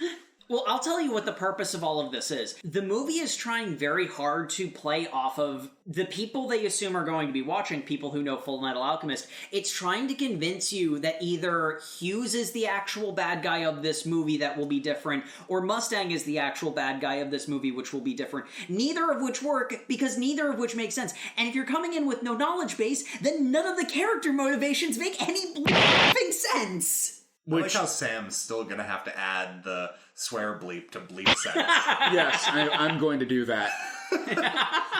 Well, I'll tell you what the purpose of all of this is. The movie is trying very hard to play off of the people they assume are going to be watching, people who know Fullmetal Alchemist. It's trying to convince you that either Hughes is the actual bad guy of this movie that will be different, or Mustang is the actual bad guy of this movie which will be different. Neither of which work, because neither of which makes sense. And if you're coming in with no knowledge base, then none of the character motivations make any bleeping sense. I like how Sam's still gonna have to add the swear bleep to bleep sense. Yes, I'm going to do that.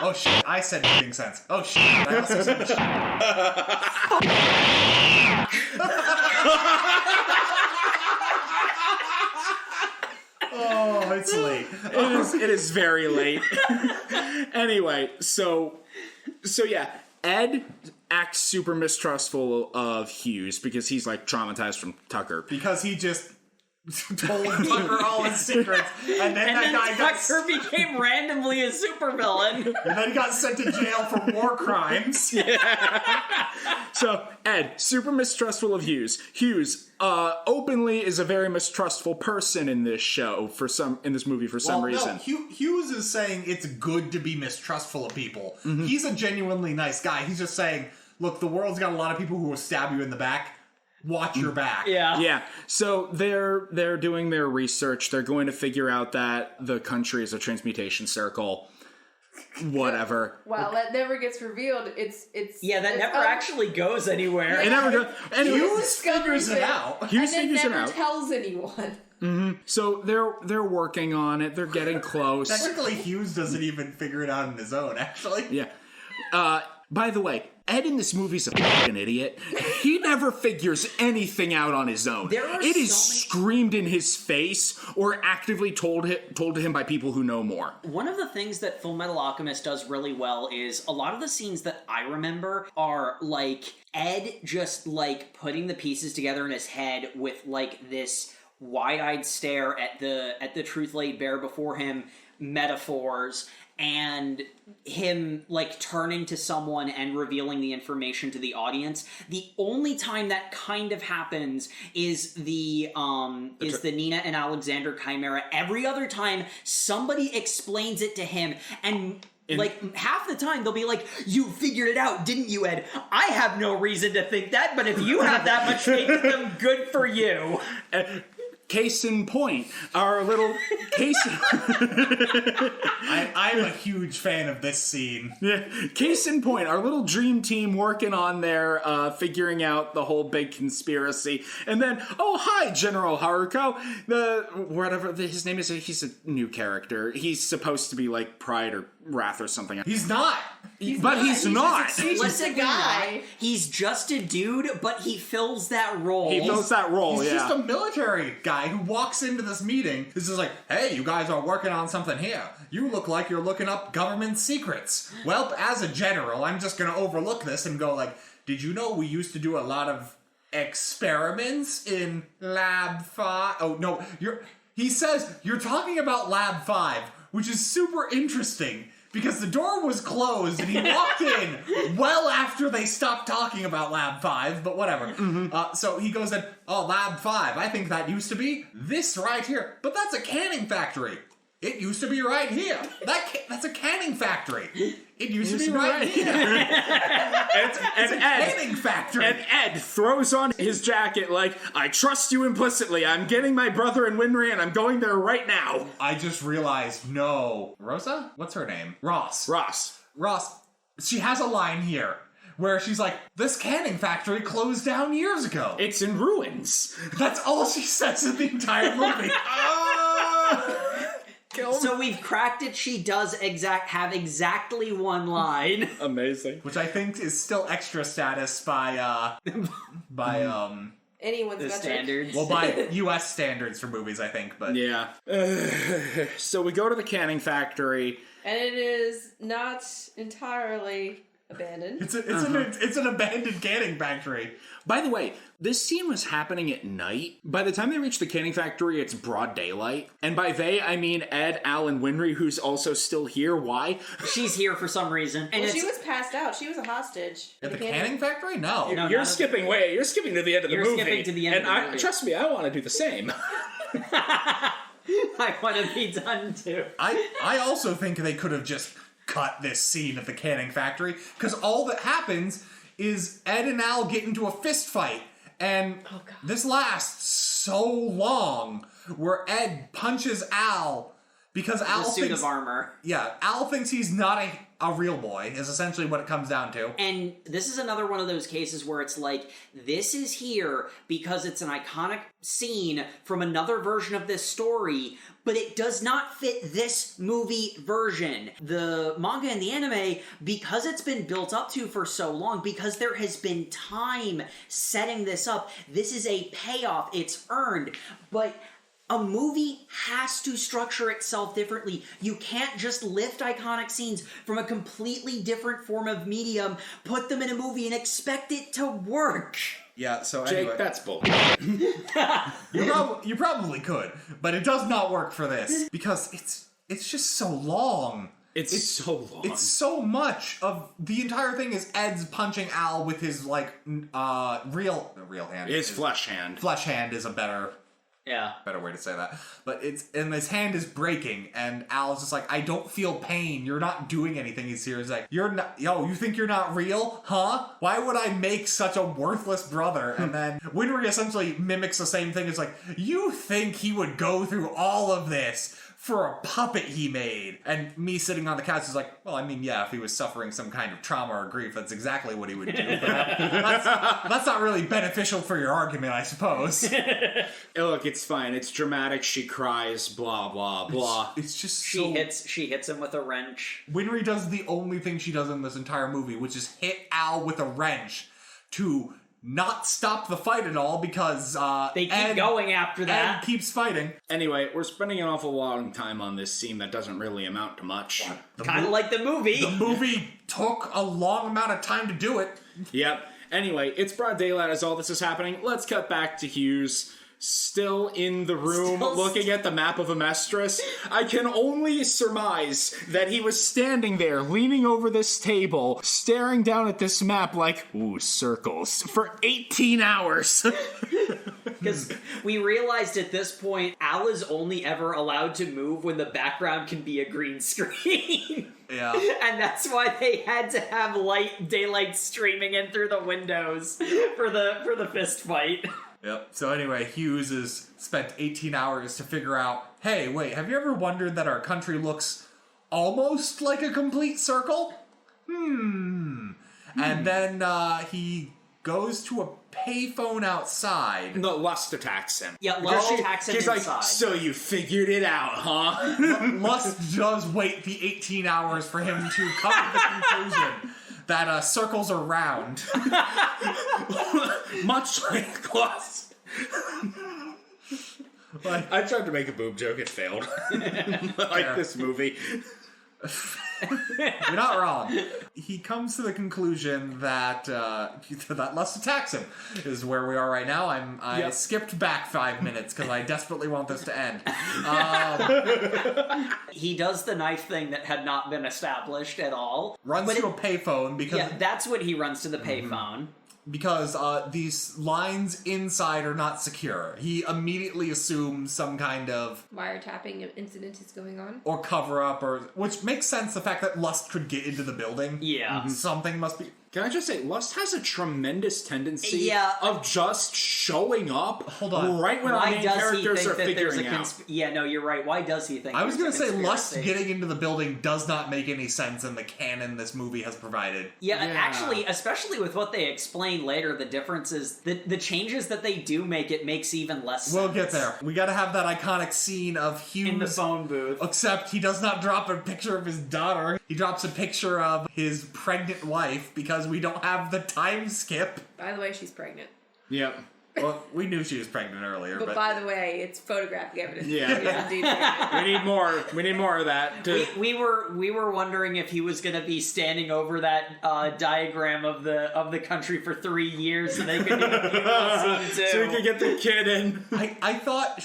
Oh shit, I said bleeping sense. Oh shit, I also said shit. Oh, it's late. It is very late. Anyway, so yeah, Ed acts super mistrustful of Hughes because he's like traumatized from Tucker. Because he just told Tucker all his secrets, and then that guy Tucker became randomly a supervillain. and then he got sent to jail for war crimes. So Ed, super mistrustful of Hughes. Hughes openly is a very mistrustful person in this show in this movie for some reason. No, Hughes is saying it's good to be mistrustful of people. Mm-hmm. He's a genuinely nice guy. He's just saying, look, the world's got a lot of people who will stab you in the back. Watch your back. Yeah. So they're doing their research. They're going to figure out that the country is a transmutation circle. Whatever. Well, that never gets revealed. It's that never actually goes anywhere. It never goes. Anyway, Hughes figures it out. Hughes and figures then it never out. tells anyone. Mm-hmm. So they're working on it. They're getting close. Technically, Hughes doesn't even figure it out on his own, actually. Yeah. By the way, Ed in this movie's a fucking idiot. He never figures anything out on his own. It is screamed in his face or actively told to him by people who know more. One of the things that Fullmetal Alchemist does really well is a lot of the scenes that I remember are like Ed just like putting the pieces together in his head with like this wide-eyed stare at the truth laid bare before him metaphors, and him like turning to someone and revealing the information to the audience. The only time that kind of happens is the Nina and Alexander Chimera. Every other time somebody explains it to him, and like half the time they'll be like, "You figured it out, didn't you, Ed?" I have no reason to think that, but if you have that much faith in them, good for you. Case in point, our little case. I'm a huge fan of this scene. Yeah. Case in point, our little dream team working on their figuring out the whole big conspiracy, and then hi, General Haruko. Whatever his name is, he's a new character. He's supposed to be like Pride or Wrath or something. He's not. He's not. Listen, guy. He's just a dude, but he fills that role. He's just a military guy who walks into this meeting. This is like, hey, you guys are working on something here. You look like you're looking up government secrets. Well, as a general, I'm just going to overlook this and go like, did you know we used to do a lot of experiments in Lab 5? Oh, no. He says, you're talking about Lab 5, which is super interesting. Because the door was closed and he walked in well after they stopped talking about Lab 5, but whatever. Mm-hmm. So he goes in, Lab 5, I think that used to be this right here. But that's a canning factory. It used to be right here. That's a canning factory. It used to be right here. It's a canning factory. And Ed throws on his jacket like, I trust you implicitly. I'm getting my brother in Winry and I'm going there right now. I just realized, no. Rosa? What's her name? Ross. She has a line here where she's like, this canning factory closed down years ago. It's in ruins. That's all she says in the entire movie. So we've cracked it. She does have exactly one line. Amazing. Which I think is still extra status by anyone's the standards. Well, by U.S. standards for movies, I think. But yeah. So we go to the canning factory, and it is not entirely abandoned. It's an abandoned canning factory. By the way, this scene was happening at night. By the time they reach the canning factory, it's broad daylight. And by they, I mean Ed, Al, and Winry, who's also still here. Why? She's here for some reason. And she was passed out. She was a hostage. At the canning factory? No. You're skipping way. You're skipping to the end of the movie. You're skipping to the end of the movie. Trust me, I want to do the same. I want to be done too. I also think they could have just cut this scene at the canning factory, because all that happens is Ed and Al get into a fist fight, and this lasts so long, where Ed punches Al because Al The suit of armor. Yeah, Al thinks he's not a real boy, is essentially what it comes down to. And this is another one of those cases where it's like, this is here because it's an iconic scene from another version of this story, but it does not fit this movie version. The manga and the anime, because it's been built up to for so long, because there has been time setting this up, this is a payoff, it's earned, but a movie has to structure itself differently. You can't just lift iconic scenes from a completely different form of medium, put them in a movie, and expect it to work. Yeah, so Jake, anyway. that's bull. You probably could, but it does not work for this, because it's just so long. It's so long. It's so much of the entire thing is Ed's punching Al with his, like, real hand. His flesh hand. Flesh hand is a better way to say that. But and his hand is breaking, and Al's just like, I don't feel pain. You're not doing anything. He's here. He's like, you think you're not real? Huh? Why would I make such a worthless brother? And then Winry essentially mimics the same thing. It's like, you think he would go through all of this for a puppet he made? And me sitting on the couch is like, well, I mean, yeah, if he was suffering some kind of trauma or grief, that's exactly what he would do. But that's not really beneficial for your argument, I suppose. Look, it's fine. It's dramatic. She cries. Blah blah blah. It's just She hits him with a wrench. Winry does the only thing she does in this entire movie, which is hit Al with a wrench to not stop the fight at all, because They keep going after that. Ed keeps fighting. Anyway, we're spending an awful long time on this scene that doesn't really amount to much. Kind of like the movie. The movie took a long amount of time to do it. Yep. Anyway, it's broad daylight as all this is happening. Let's cut back to Hughes. Still in the room, looking at the map of Amestris. I can only surmise that he was standing there, leaning over this table, staring down at this map like, ooh, circles, for 18 hours. Because we realized at this point, Al is only ever allowed to move when the background can be a green screen. Yeah. And that's why they had to have daylight streaming in through the windows for the fist fight. Yep. So anyway, Hughes has spent 18 hours to figure out, hey, wait, have you ever wondered that our country looks almost like a complete circle? And then he goes to a payphone outside. No, Lust attacks him. Yeah, Lust attacks him He's inside. like, so you figured it out, huh? Lust does wait the 18 hours for him to come to the conclusion that circles are round. Much like Lust. I tried to make a boob joke, it failed. Like this movie. You're not wrong. He comes to the conclusion that that Lust attacks him is where we are right now. I skipped back 5 minutes because I desperately want this to end. He does the knife thing that had not been established at all. Runs to a payphone because that's when he runs to the payphone. Because these lines inside are not secure. He immediately assumes some kind of wiretapping incident is going on. Or cover-up, which makes sense, the fact that Lust could get into the building. Yeah. Something must be... Can I just say, Lust has a tremendous tendency of just showing up right when our main characters are figuring out. Yeah, no, you're right. Why does he think I was going to say, Lust getting into the building does not make any sense in the canon this movie has provided. Yeah, actually, especially with what they explain later, the difference is the changes that they do make, it makes even less sense. We'll get there. We got to have that iconic scene of Hughes in the phone booth. Except he does not drop a picture of his daughter. He drops a picture of his pregnant wife because we don't have the time skip. By the way, she's pregnant. Yep. Well, we knew she was pregnant earlier, but by the way, it's photographic evidence. Yeah. Indeed pregnant. We need more of that. We were wondering if he was going to be standing over that diagram of the country for 3 years so they could do a scene too. So we could get the kid in. I thought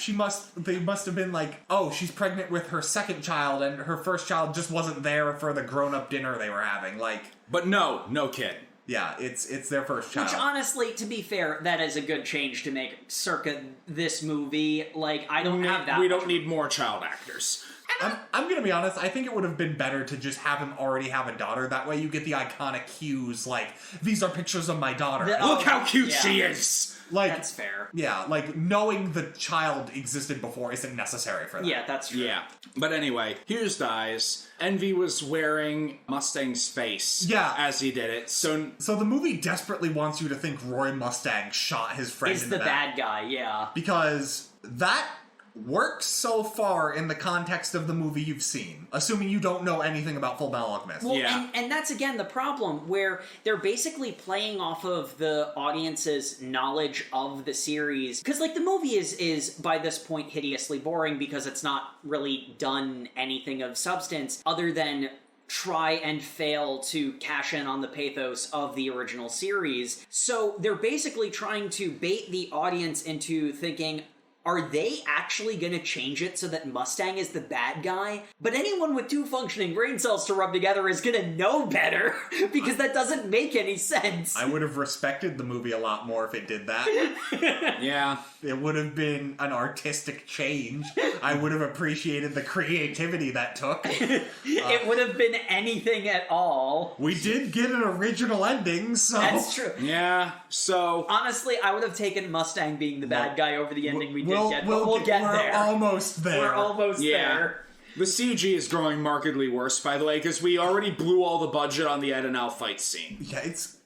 they must have been like, oh, she's pregnant with her second child and her first child just wasn't there for the grown-up dinner they were having. Like, but no kid. Yeah, it's their first child. Which, honestly, to be fair, that is a good change to make circa this movie. Like, I don't have that. We don't need more child actors. I'm gonna be honest, I think it would have been better to just have him already have a daughter. That way you get the iconic cues, like, these are pictures of my daughter. Look how cute she is! Like, that's fair. Yeah, like, knowing the child existed before isn't necessary for that. Yeah, that's true. Yeah. But anyway, Hughes dies. Envy was wearing Mustang's face as he did it. So the movie desperately wants you to think Roy Mustang shot his friend Is in the back. bad guy, yeah. Because that works so far in the context of the movie you've seen, assuming you don't know anything about Fullmetal Alchemist. Well, and that's, again, the problem, where they're basically playing off of the audience's knowledge of the series. Because, like, the movie is, by this point, hideously boring because it's not really done anything of substance other than try and fail to cash in on the pathos of the original series. So they're basically trying to bait the audience into thinking, are they actually going to change it so that Mustang is the bad guy? But anyone with two functioning brain cells to rub together is going to know better, because that doesn't make any sense. I would have respected the movie a lot more if it did that. Yeah. It would have been an artistic change. I would have appreciated the creativity that took. It would have been anything at all. We did get an original ending, so... That's true. Yeah, so... Honestly, I would have taken Mustang being the bad guy over the ending we did get, but we'll get we're there. Almost there. We're almost there. The CG is growing markedly worse, by the way, because we already blew all the budget on the Ed and Al fight scene. Yeah, it's...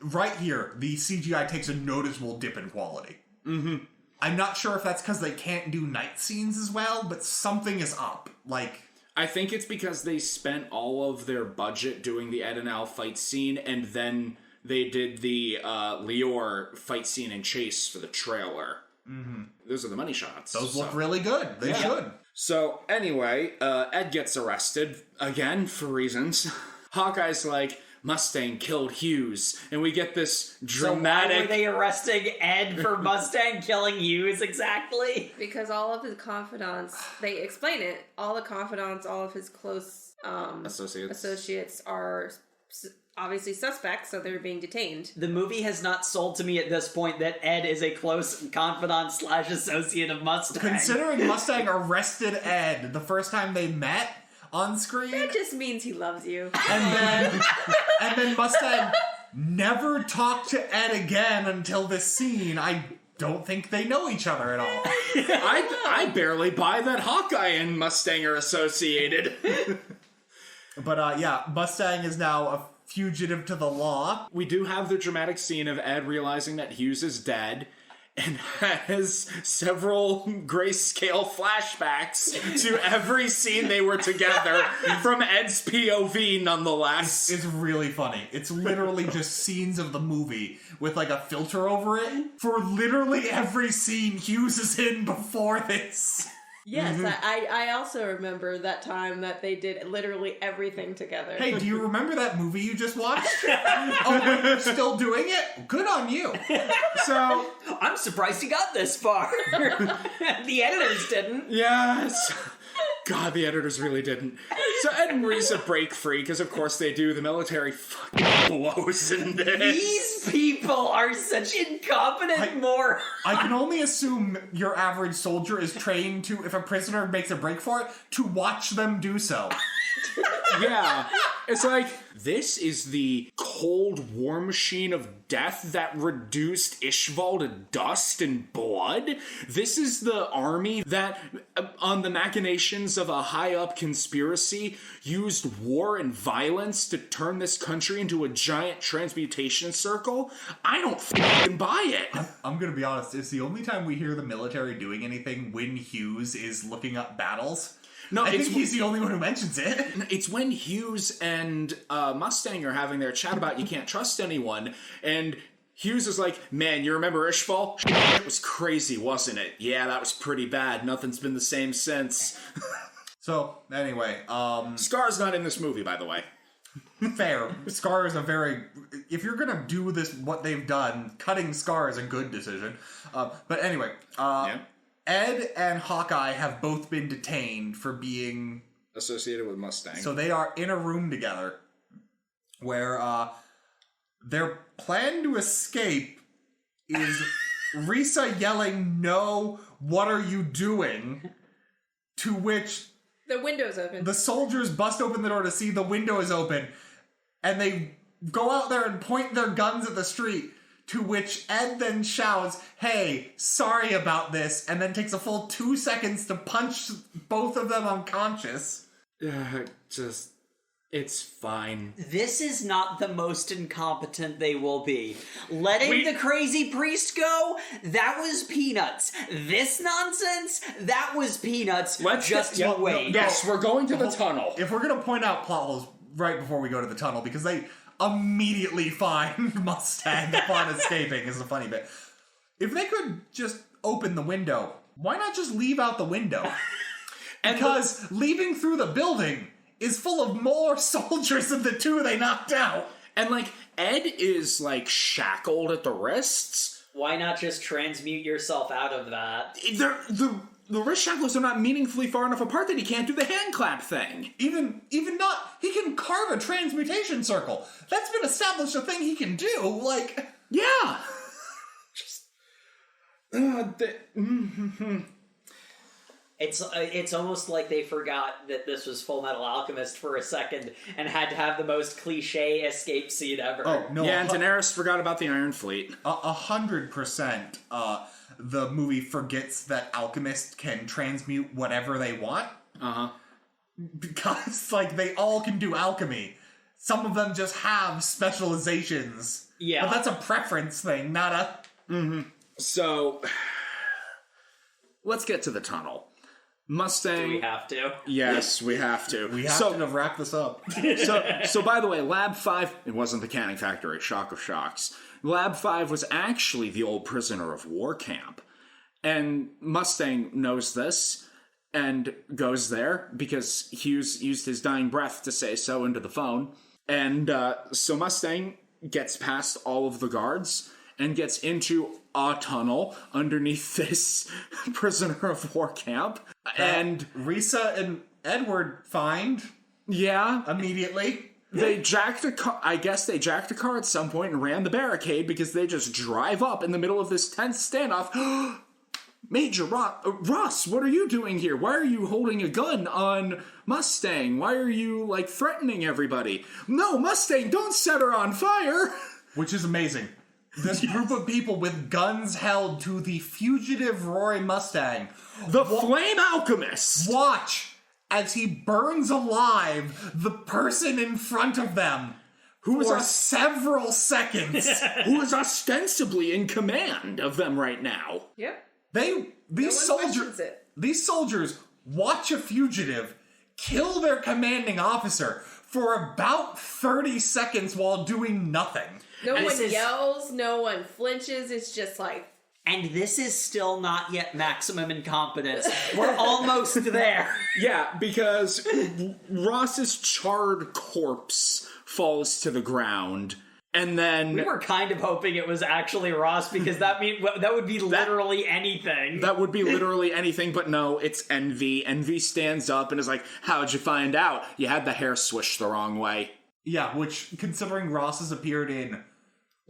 Right here, the CGI takes a noticeable dip in quality. Mm-hmm. I'm not sure if that's because they can't do night scenes as well, but something is up. Like... I think it's because they spent all of their budget doing the Ed and Al fight scene, and then they did the Lior fight scene and chase for the trailer. Mm-hmm. Those are the money shots. Those look really good. They should. So, anyway, Ed gets arrested, again, for reasons. Hawkeye's like, Mustang killed Hughes, and we get this dramatic... So why were they arresting Ed for Mustang killing Hughes, exactly? Because all of his confidants, they explain it, all the confidants, all of his close associates are obviously suspects, so they're being detained. The movie has not sold to me at this point that Ed is a close confidant / associate of Mustang. Considering Mustang arrested Ed the first time they met on screen... That just means he loves you. And then Mustang never talked to Ed again until this scene. I don't think they know each other at all. I barely buy that Hawkeye and Mustang are associated. But yeah, Mustang is now a fugitive to the law. We do have the dramatic scene of Ed realizing that Hughes is dead and has several grayscale flashbacks to every scene they were together from Ed's POV, nonetheless. It's really funny. It's literally just scenes of the movie with like a filter over it for literally every scene Hughes is in before this. Yes, I also remember that time that they did literally everything together. Hey, do you remember that movie you just watched? Oh, you're still doing it? Good on you. So, I'm surprised he got this far. The editors didn't. Yes. God, the editors really didn't. So Ed and Risa break free, because of course they do. The military fucking blows in this. These people are such incompetent morons. I can only assume your average soldier is trained to, if a prisoner makes a break for it, to watch them do so. Yeah. It's like, this is the cold war machine of death that reduced Ishval to dust and blood. This is the army that, on the machinations of a high-up conspiracy, used war and violence to turn this country into a giant transmutation circle. I don't fucking buy it. I'm gonna be honest, it's the only time we hear the military doing anything when Hughes is looking up battles. No, I think he's the only one who mentions it. It's when Hughes and Mustang are having their chat about you can't trust anyone, and Hughes is like, man, you remember Ishval? It was crazy, wasn't it? Yeah, that was pretty bad. Nothing's been the same since. So, anyway, Scar's not in this movie, by the way. Fair. Scar is a very... If you're gonna do this, what they've done, cutting Scar is a good decision. But anyway, Yeah. Ed and Hawkeye have both been detained for being... Associated with Mustang. So they are in a room together where Their plan to escape is Risa yelling, "No, what are you doing?" To which The window's open. the soldiers bust open the door to see the window is open, and they go out there and point their guns at the street, to which Ed then shouts, "Hey, sorry about this," and then takes a full 2 seconds to punch both of them unconscious. It's fine. This is not the most incompetent they will be. Letting the crazy priest go, that was peanuts. This nonsense, that was peanuts. Wait. Yes, we're going to the tunnel. If we're gonna point out plot holes right before we go to the tunnel, because they immediately find Mustang upon escaping, is the funny bit. If they could just open the window, why not just leave out the window? Because leaving through the building is full of more soldiers than the two they knocked out. And, like, Ed is, like, shackled at the wrists. Why not just transmute yourself out of that? The wrist shackles are not meaningfully far enough apart that he can't do the hand clap thing. Even not, he can carve a transmutation circle. That's been established a thing he can do, like... Yeah. It's almost like they forgot that this was Fullmetal Alchemist for a second and had to have the most cliche escape scene ever. Oh, no. Yeah, and Daenerys forgot about the Iron Fleet. 100%, the movie forgets that alchemists can transmute whatever they want. Uh-huh. Because, like, they all can do alchemy. Some of them just have specializations. Yeah. But that's a preference thing, not a... Mm-hmm. So, let's get to the tunnel. Mustang... Do we have to? Yes, we have to. We have to wrap this up. So, by the way, Lab 5... It wasn't the Canning Factory, shock of shocks. Lab 5 was actually the old prisoner of war camp. And Mustang knows this and goes there because Hughes used his dying breath to say so into the phone. And so Mustang gets past all of the guards and gets into a tunnel underneath this prisoner of war camp. And Risa and Edward find... Yeah. Immediately. They jacked a car. I guess they jacked a car at some point and ran the barricade because they just drive up in the middle of this tense standoff. Major Ross, what are you doing here? Why are you holding a gun on Mustang? Why are you, like, threatening everybody? No, Mustang, don't set her on fire! Which is amazing. This group of people with guns held to the fugitive Roy Mustang. The Flame Alchemist! Watch as he burns alive the person in front of them who for several seconds. Who is ostensibly in command of them right now. Yep. These soldiers watch a fugitive kill their commanding officer for about 30 seconds while doing nothing. No one yells, no one flinches, it's just like... And this is still not yet maximum incompetence. We're almost there. Yeah, because Ross's charred corpse falls to the ground, and then... We were kind of hoping it was actually Ross, because that would be literally anything. That would be literally anything, but no, it's Envy. Envy stands up and is like, how'd you find out? You had the hair swished the wrong way. Yeah, which, considering Ross has appeared in...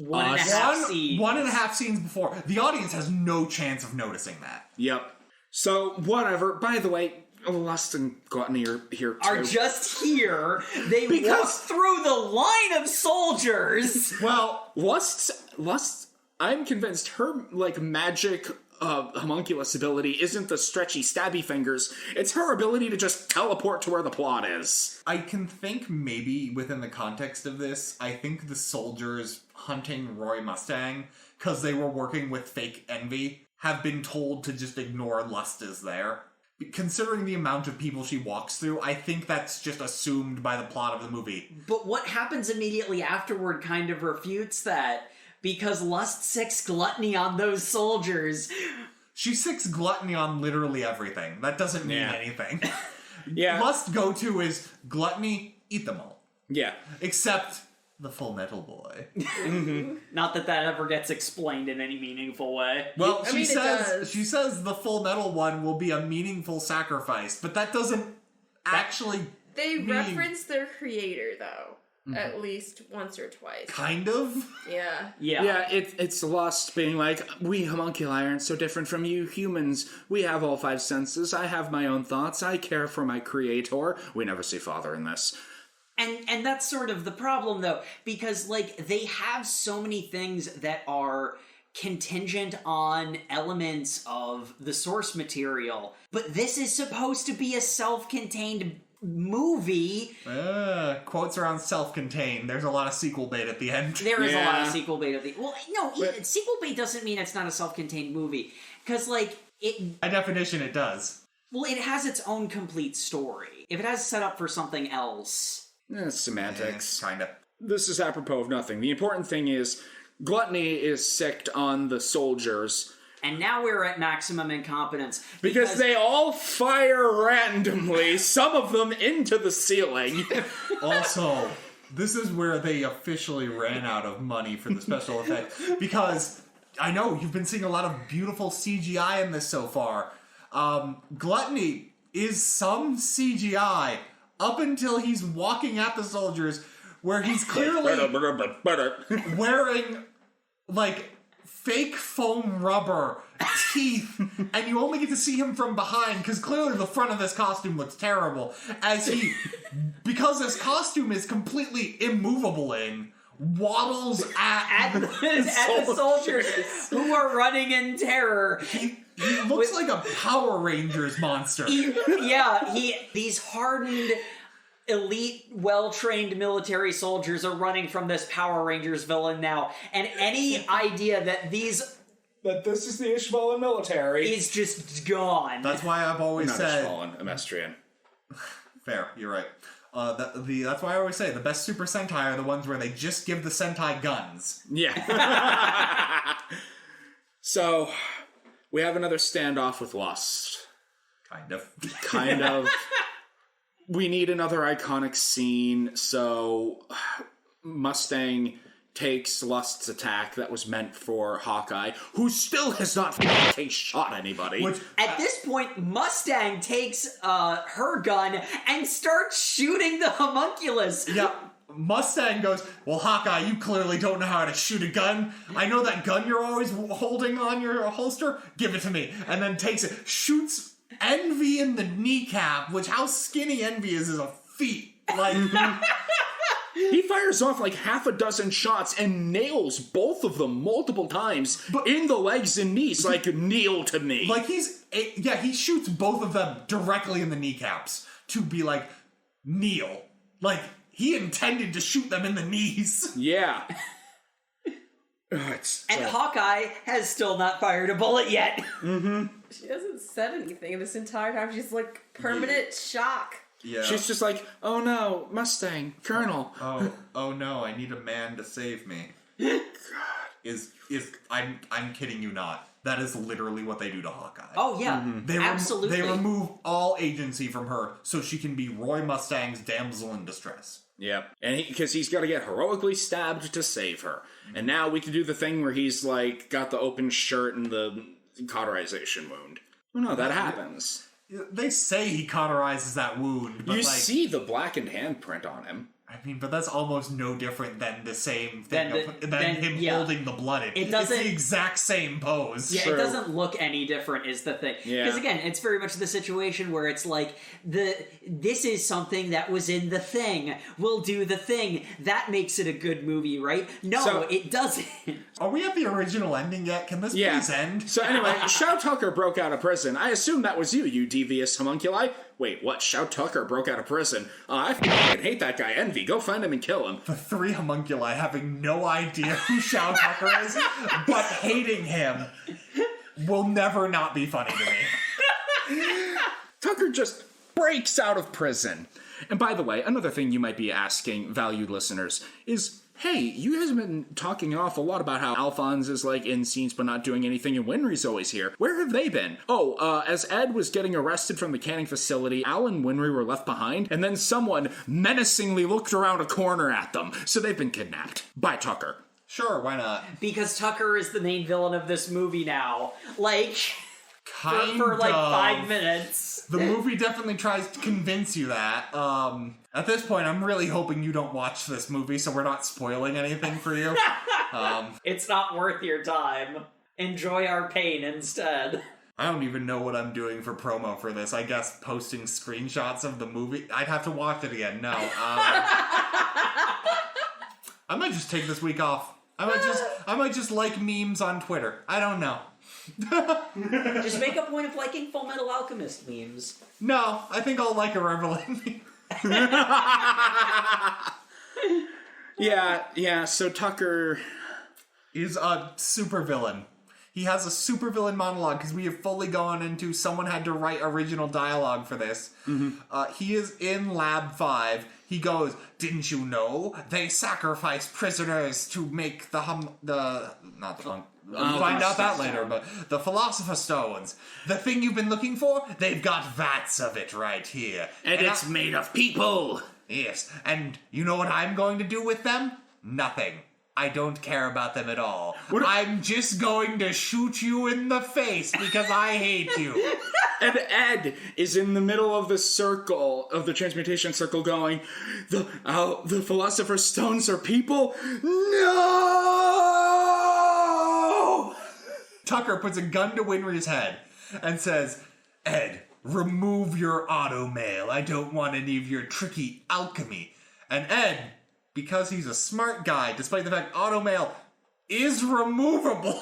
One and a half scenes before. The audience has no chance of noticing that. Yep. So, whatever. By the way, Lust and Gluttony are here too. Are just here. They walk through the line of soldiers. Well, Lust, I'm convinced her, like, magic homunculus ability isn't the stretchy stabby fingers. It's her ability to just teleport to where the plot is. I can think maybe within the context of this, I think the soldiers hunting Roy Mustang, because they were working with fake Envy, have been told to just ignore Lust is there. Considering the amount of people she walks through, I think that's just assumed by the plot of the movie. But what happens immediately afterward kind of refutes that. Because Lust 6 Gluttony on those soldiers. She 6 Gluttony on literally everything. That doesn't mean anything. Yeah. Lust go-to is Gluttony, eat them all. Yeah. Except the Full Metal Boy. Not that ever gets explained in any meaningful way. Well, she says the Full Metal one will be a meaningful sacrifice, but that doesn't actually They reference their creator, though. at least once or twice. Kind of. Yeah. Yeah, it's Lust being like, we homunculi aren't so different from you humans. We have all 5 senses. I have my own thoughts. I care for my creator. We never see father in this. And that's sort of the problem, though, because, like, they have so many things that are contingent on elements of the source material, but this is supposed to be a self-contained movie. Quotes around self-contained. There's a lot of sequel bait at the end. There is a lot of sequel bait at the... Well, no, sequel bait doesn't mean it's not a self-contained movie. Because, like, it... By definition, it does. Well, it has its own complete story. If it has set up for something else... Semantics. Kinda. This is apropos of nothing. The important thing is, Gluttony is sicked on the soldiers. And now we're at maximum incompetence. Because they all fire randomly, some of them into the ceiling. Also, this is where they officially ran out of money for the special effects. Because I know you've been seeing a lot of beautiful CGI in this so far. Gluttony is some CGI up until he's walking at the soldiers, where he's clearly wearing, like, fake foam rubber teeth, and you only get to see him from behind, because clearly the front of this costume looks terrible, as he, because this costume is completely immovable waddles at the soldiers who are running in terror. He looks like a Power Rangers monster. These hardened, elite, well-trained military soldiers are running from this Power Rangers villain now, and any idea that this is the Ishvalan military is just gone. That's why I've always said... Ishvalan, Emestrian. Fair, you're right. That's why I always say the best Super Sentai are the ones where they just give the Sentai guns. Yeah. So, we have another standoff with Lust. Kind of. We need another iconic scene, so Mustang takes Lust's attack that was meant for Hawkeye, who still has not shot anybody. At this point, Mustang takes her gun and starts shooting the homunculus. Yeah, Mustang goes, well, Hawkeye, you clearly don't know how to shoot a gun. I know that gun you're always holding on your holster. Give it to me. And then takes it, shoots Envy in the kneecap, which how skinny Envy is a feat. Like... He fires off like half a dozen shots and nails both of them multiple times in the legs and knees, like, kneel to me. Like, he shoots both of them directly in the kneecaps to be like, kneel. Like, he intended to shoot them in the knees. Yeah. Hawkeye has still not fired a bullet yet. Mm-hmm. She hasn't said anything this entire time. She's like permanent shock. Yeah. She's just like, oh no, Mustang, Colonel. Oh no, I need a man to save me. God. I'm kidding you not. That is literally what they do to Hawkeye. Oh yeah, absolutely. They remove all agency from her so she can be Roy Mustang's damsel in distress. Yep. And because he's got to get heroically stabbed to save her. And now we can do the thing where he's like got the open shirt and the cauterization wound. Oh no, that happens. They say he cauterizes that wound, but you see the blackened handprint on him. I mean, but that's almost no different than the same thing than him holding the blood. It's the exact same pose. Yeah, True. It doesn't look any different is the thing. Because again, it's very much the situation where it's like, this is something that was in the thing. We'll do the thing. That makes it a good movie, right? No, it doesn't. Are we at the original ending yet? Can this please end? So anyway, Shao Tucker broke out of prison. I assume that was you devious homunculi. Wait, what? Shao Tucker broke out of prison? I fucking hate that guy, Envy. Go find him and kill him. The 3 homunculi having no idea who Shao Tucker is, but hating him will never not be funny to me. Tucker just breaks out of prison. And by the way, another thing you might be asking, valued listeners, is... Hey, you guys have been talking an awful lot about how Alphonse is, like, in scenes but not doing anything, and Winry's always here. Where have they been? As Ed was getting arrested from the canning facility, Al and Winry were left behind, and then someone menacingly looked around a corner at them. So they've been kidnapped. By Tucker. Sure, why not? Because Tucker is the main villain of this movie now. Like... for like 5 minutes. The movie definitely tries to convince you that. At this point, I'm really hoping you don't watch this movie, so we're not spoiling anything for you. It's not worth your time. Enjoy our pain instead. I don't even know what I'm doing for promo for this. I guess posting screenshots of the movie. I'd have to watch it again. No. I might just take this week off. I might just like memes on Twitter. I don't know. Just make a point of liking Fullmetal Alchemist memes. No, I think I'll like a Revelant meme. Yeah, so Tucker is a supervillain. He has a supervillain monologue because we have fully gone into someone had to write original dialogue for this. He is in Lab 5. He goes, "Didn't you know they sacrifice prisoners to make find out that later, but the Philosopher's Stones, the thing you've been looking for, they've got vats of it right here. and it's made of people." Yes, and you know what I'm going to do with them? Nothing. I don't care about them at all. I'm just going to shoot you in the face because I hate you. And Ed is in the middle of the circle, of the transmutation circle, going, the Philosopher's Stones are people? No! Tucker puts a gun to Winry's head and says, "Ed, remove your automail. I don't want any of your tricky alchemy." And Ed, because he's a smart guy, despite the fact automail is removable,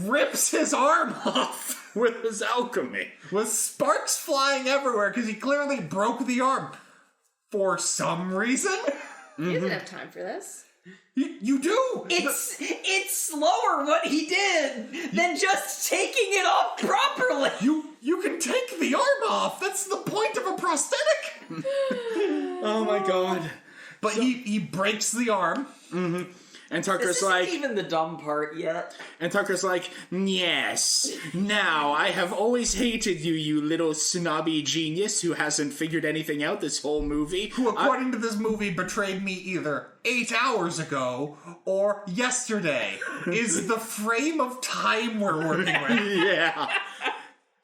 rips his arm off With his alchemy. with sparks flying everywhere because he clearly broke the arm for some reason. He doesn't have time for this. You do. It's slower what he did than just taking it off properly. You can take the arm off. That's the point of a prosthetic. Oh my god. But he breaks the arm. And Tucker's This isn't like, even the dumb part yet. yes, now I have always hated you, you little snobby genius who hasn't figured anything out this whole movie. Who, according to this movie, betrayed me either 8 hours ago or yesterday, is the frame of time we're working with. Yeah.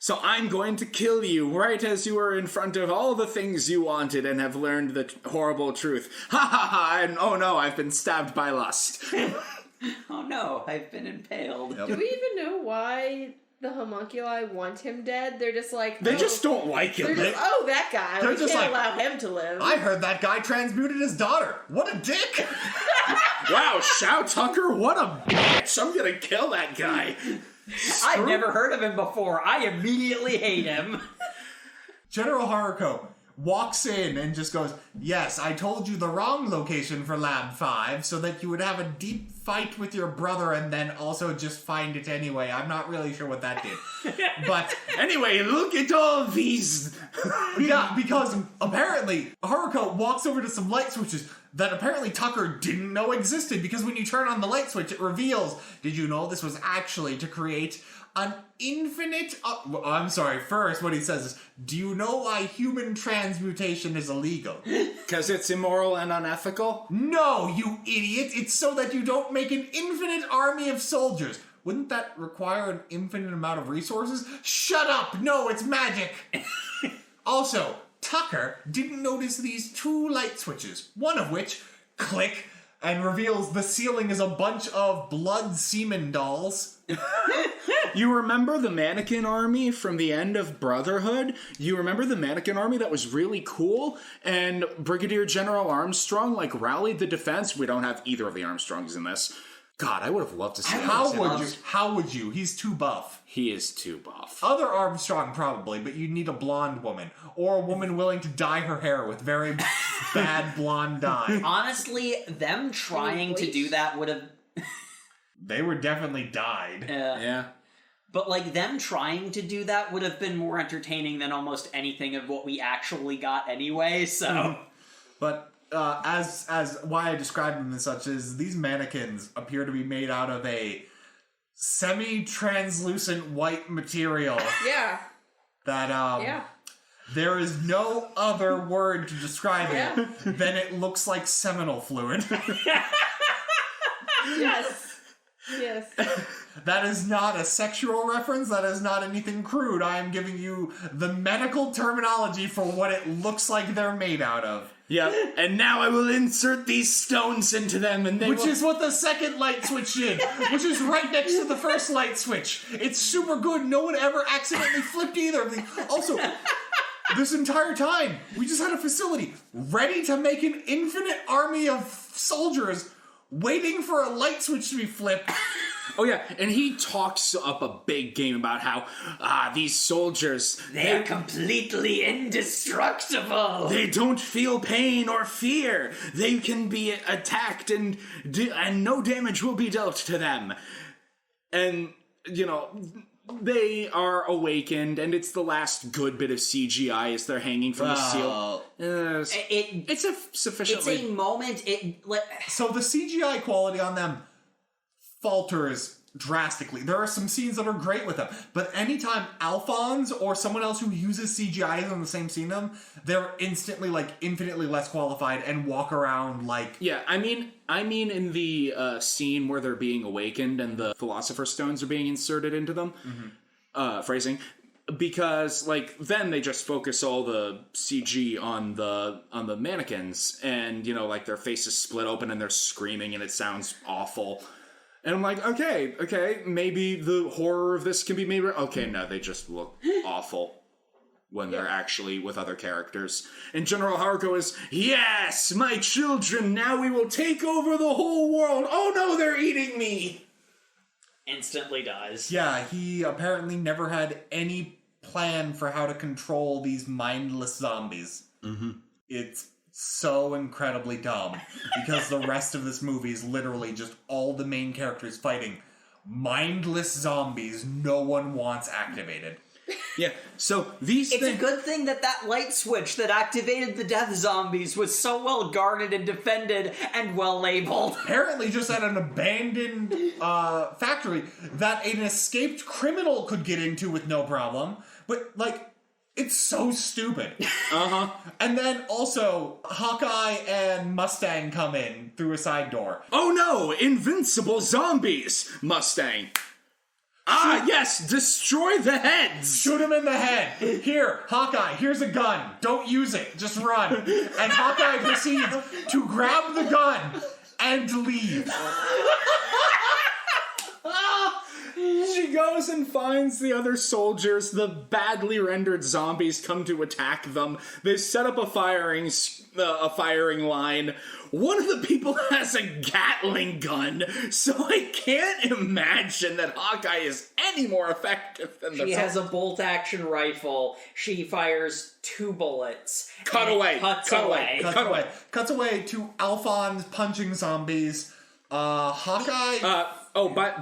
So I'm going to kill you right as you are in front of all the things you wanted and have learned the horrible truth. Ha ha ha, and oh no, I've been stabbed by lust. Oh no, I've been impaled. Yep. Do we even know why the homunculi want him dead? They're just like... They just don't like him. They're just, that guy. they're We just can't like, allow him to live. I heard that guy transmuted his daughter. What a dick! Wow, Shao Tucker, what a bitch. I'm gonna kill that guy. I've never heard of him before. I immediately hate him. General Haruko walks in and just goes, "Yes, I told you the wrong location for Lab 5 so that you would have a deep fight with your brother and then also just find it anyway." I'm not really sure what that did. But Anyway, look at all these. yeah, because apparently Haruko walks over to some light switches that apparently Tucker didn't know existed, because when you turn on the light switch, it reveals, did you know this was actually to create an infinite... I'm sorry, first what he says is, do you know why human transmutation is illegal? Because it's immoral and unethical? No, you idiot! It's so that you don't make an infinite army of soldiers. Wouldn't that require an infinite amount of resources? Shut up! No, it's magic! Also, Tucker didn't notice these 2 light switches, one of which, click, and reveals the ceiling is a bunch of blood semen dolls. You remember the mannequin army from the end of Brotherhood? You remember the mannequin army that was really cool? And Brigadier General Armstrong, rallied the defense? We don't have either of the Armstrongs in this. God, I would have loved to see How would you? He's too buff. He is too buff. Other Armstrong probably, but you'd need a blonde woman. Or a woman willing to dye her hair with very bad blonde dye. Honestly, them trying to do that would have... They were definitely dyed. Yeah. But, them trying to do that would have been more entertaining than almost anything of what we actually got anyway, so... But as why I described them as such is these mannequins appear to be made out of a semi-translucent white material Yeah. that Yeah. there is no other word to describe it than it looks like seminal fluid. Yes. Yes. That is not a sexual reference. That is not anything crude. I am giving you the medical terminology for what it looks like they're made out of. Yeah, and now I will insert these stones into them, and Which is what the second light switch did, which is right next to the first light switch. It's super good. No one ever accidentally flipped either of these. Also, this entire time, we just had a facility ready to make an infinite army of soldiers waiting for a light switch to be flipped. Oh yeah, and he talks up a big game about how, these soldiers... They're completely indestructible! They don't feel pain or fear. They can be attacked and no damage will be dealt to them. And, they are awakened, and it's the last good bit of CGI as they're hanging from the seal. It's a sufficiently... It's a moment... So the CGI quality on them falters drastically. There are some scenes that are great with them, but anytime Alphonse or someone else who uses CGI in the same scene them, they're instantly infinitely less qualified and walk around like... Yeah, I mean in the scene where they're being awakened and the Philosopher's Stones are being inserted into them, phrasing, because then they just focus all the CG on the mannequins, and their faces split open and they're screaming and it sounds awful. And I'm like, okay, maybe the horror of this can be made... Okay, no, they just look awful when they're actually with other characters. And General Haruko is, yes, my children, now we will take over the whole world. Oh no, they're eating me. Instantly dies. Yeah, he apparently never had any plan for how to control these mindless zombies. Mm-hmm. It's so incredibly dumb, because the rest of this movie is literally just all the main characters fighting mindless zombies no one wants activated. Yeah, so these It's a good thing that light switch that activated the death zombies was so well guarded and defended and well labeled. Apparently just at an abandoned factory that an escaped criminal could get into with no problem, but it's so stupid. And then also, Hawkeye and Mustang come in through a side door. Oh no! Invincible zombies! Mustang. Yes! Destroy the heads! Shoot him in the head. Here, Hawkeye, here's a gun. Don't use it. Just run. And Hawkeye proceeds to grab the gun and leave. She goes and finds the other soldiers. The badly rendered zombies come to attack them. They set up a firing line. One of the people has a Gatling gun, so I can't imagine that Hawkeye is any more effective than the... She has a bolt-action rifle. She fires 2 bullets. Cut away. Cuts away. Cuts away to Alphonse punching zombies. Hawkeye...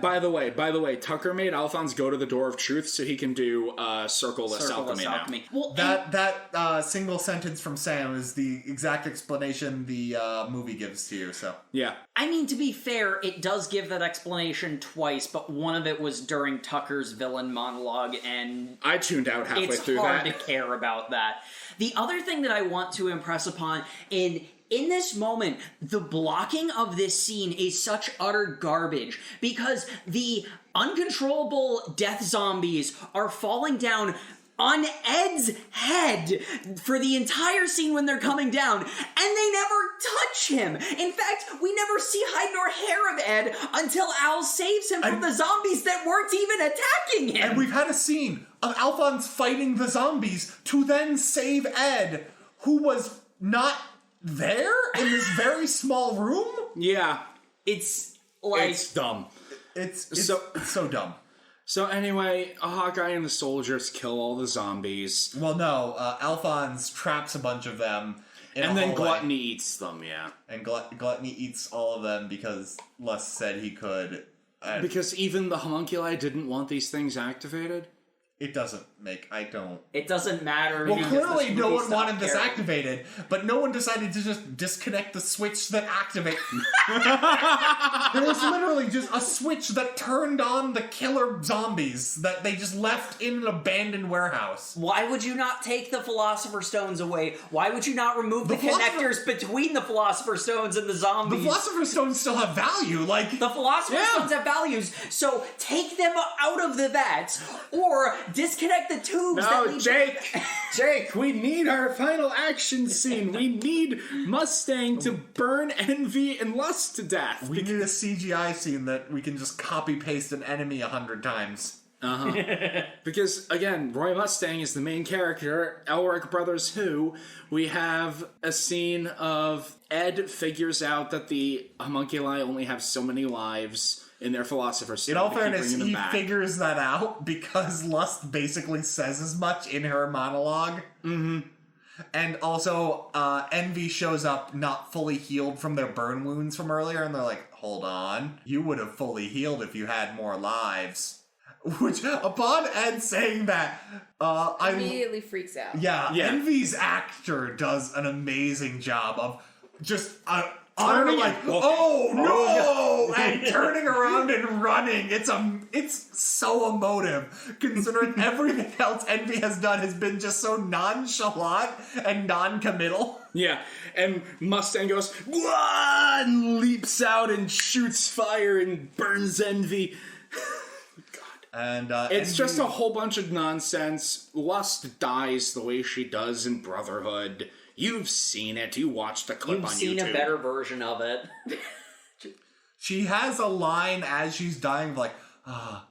By the way, Tucker made Alphonse go to the Door of Truth so he can do circle-less alchemy now. Well, that single sentence from Sam is the exact explanation the movie gives to you, so... Yeah. I mean, to be fair, it does give that explanation twice, but one of it was during Tucker's villain monologue, and... I tuned out halfway through that. It's hard to care about that. The other thing that I want to impress upon in this moment, the blocking of this scene is such utter garbage because the uncontrollable death zombies are falling down on Ed's head for the entire scene when they're coming down, and they never touch him. In fact, we never see hide nor hair of Ed until Al saves him from the zombies that weren't even attacking him. And we've had a scene of Alphonse fighting the zombies to then save Ed, who was not there in this very small room? Yeah. It's dumb. It's so dumb. So anyway, Hawkeye and the soldiers kill all the zombies. Well, no, Alphonse traps a bunch of them in and a then hallway. Gluttony eats them, yeah. And Gluttony eats all of them because Les said he could. Because even the homunculi didn't want these things activated? It doesn't make... I don't... It doesn't matter. Well, He just- clearly this no movie one stopped wanted this caring. activated, but no one decided to just disconnect the switch that activated... There was literally just a switch that turned on the killer zombies that they just left in an abandoned warehouse. Why would you not take the Philosopher's Stones away? Why would you not remove the connectors between the Philosopher's Stones and the zombies? The Philosopher's Stones still have value, like... The Philosopher's Stones have values, so take them out of the vats, or disconnect the tubes that No, lead... Jake, we need our final action scene. We need Mustang to burn envy and lust to death. We need a CGI scene that we can just copy-paste an enemy 100 times. Because, again, Roy Mustang is the main character, Elric Brothers Who. We have a scene of Ed figures out that the homunculi only have so many lives in their Philosopher's Stone. In all to keep fairness, bringing them he back. figures that out because Lust basically says as much in her monologue. Mm-hmm. And also, Envy shows up not fully healed from their burn wounds from earlier, and they're like, hold on, you would have fully healed if you had more lives. Which, upon Ed saying that, Immediately freaks out. Yeah, Yeah. Envy's actor does an amazing job of just Turning like, and- oh no, and turning around and running. It's so emotive considering everything else Envy has done has been just so nonchalant and non-committal. Yeah, and Mustang goes, "Wah!" and leaps out and shoots fire and burns Envy. And It's Envy- just a whole bunch of nonsense. Lust dies the way she does in Brotherhood. You've seen it. You watched a clip You've on seen YouTube. a better version of it. She has a line as she's dying of like,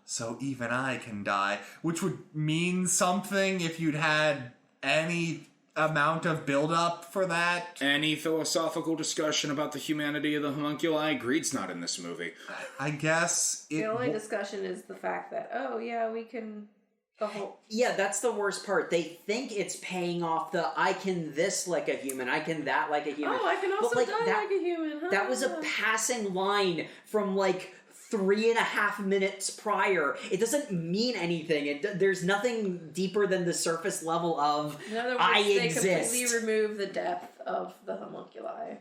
so even I can die, which would mean something if you'd had any amount of build-up for that. Any philosophical discussion about the humanity of the homunculi? Greed's not in this movie. I guess it... The only discussion is the fact that, oh yeah, we can... The whole... Yeah, that's the worst part. They think it's paying off the I can this like a human, I can that like a human. Oh, I can also But, die like a human. Huh? That was a passing line from like 3.5 minutes prior. It doesn't mean anything. There's nothing deeper than the surface level of In other words, I they exist. completely remove the depth of the homunculi.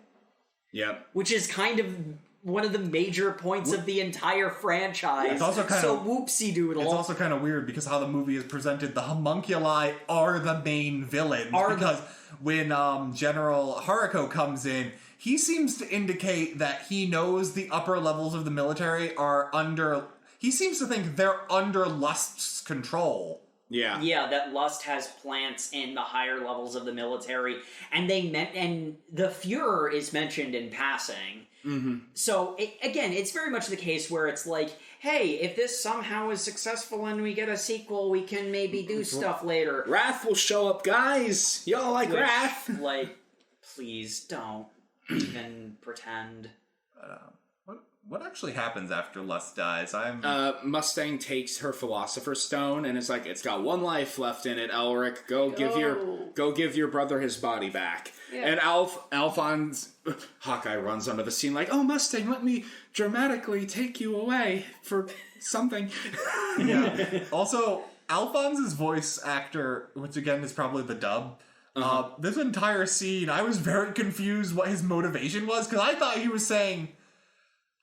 Yep. Which is kind of one of the major points of the entire franchise. It's also kind so of- whoopsie doodle. It's also kind of weird because how the movie is presented, the homunculi are the main villains. Because when General Haruko comes in, he seems to indicate that he knows the upper levels of the military are under... He seems to think they're under Lust's control. Yeah. Yeah, that Lust has plants in the higher levels of the military, and and the Fuhrer is mentioned in passing. Mm-hmm. So again, it's very much the case where it's like, hey, if this somehow is successful and we get a sequel, we can maybe do stuff later. Wrath will show up, guys. Y'all like Which, Wrath? like, please don't even pretend. What actually happens after Lust dies? Mustang takes her Philosopher's Stone and is like, it's got one life left in it, Elric. Go give your brother his body back. Yeah. And Alphonse Hawkeye runs onto the scene like, oh, Mustang, let me dramatically take you away for something. Yeah. Also, Alphonse's voice actor, which again is probably the dub, this entire scene, I was very confused what his motivation was, because I thought he was saying...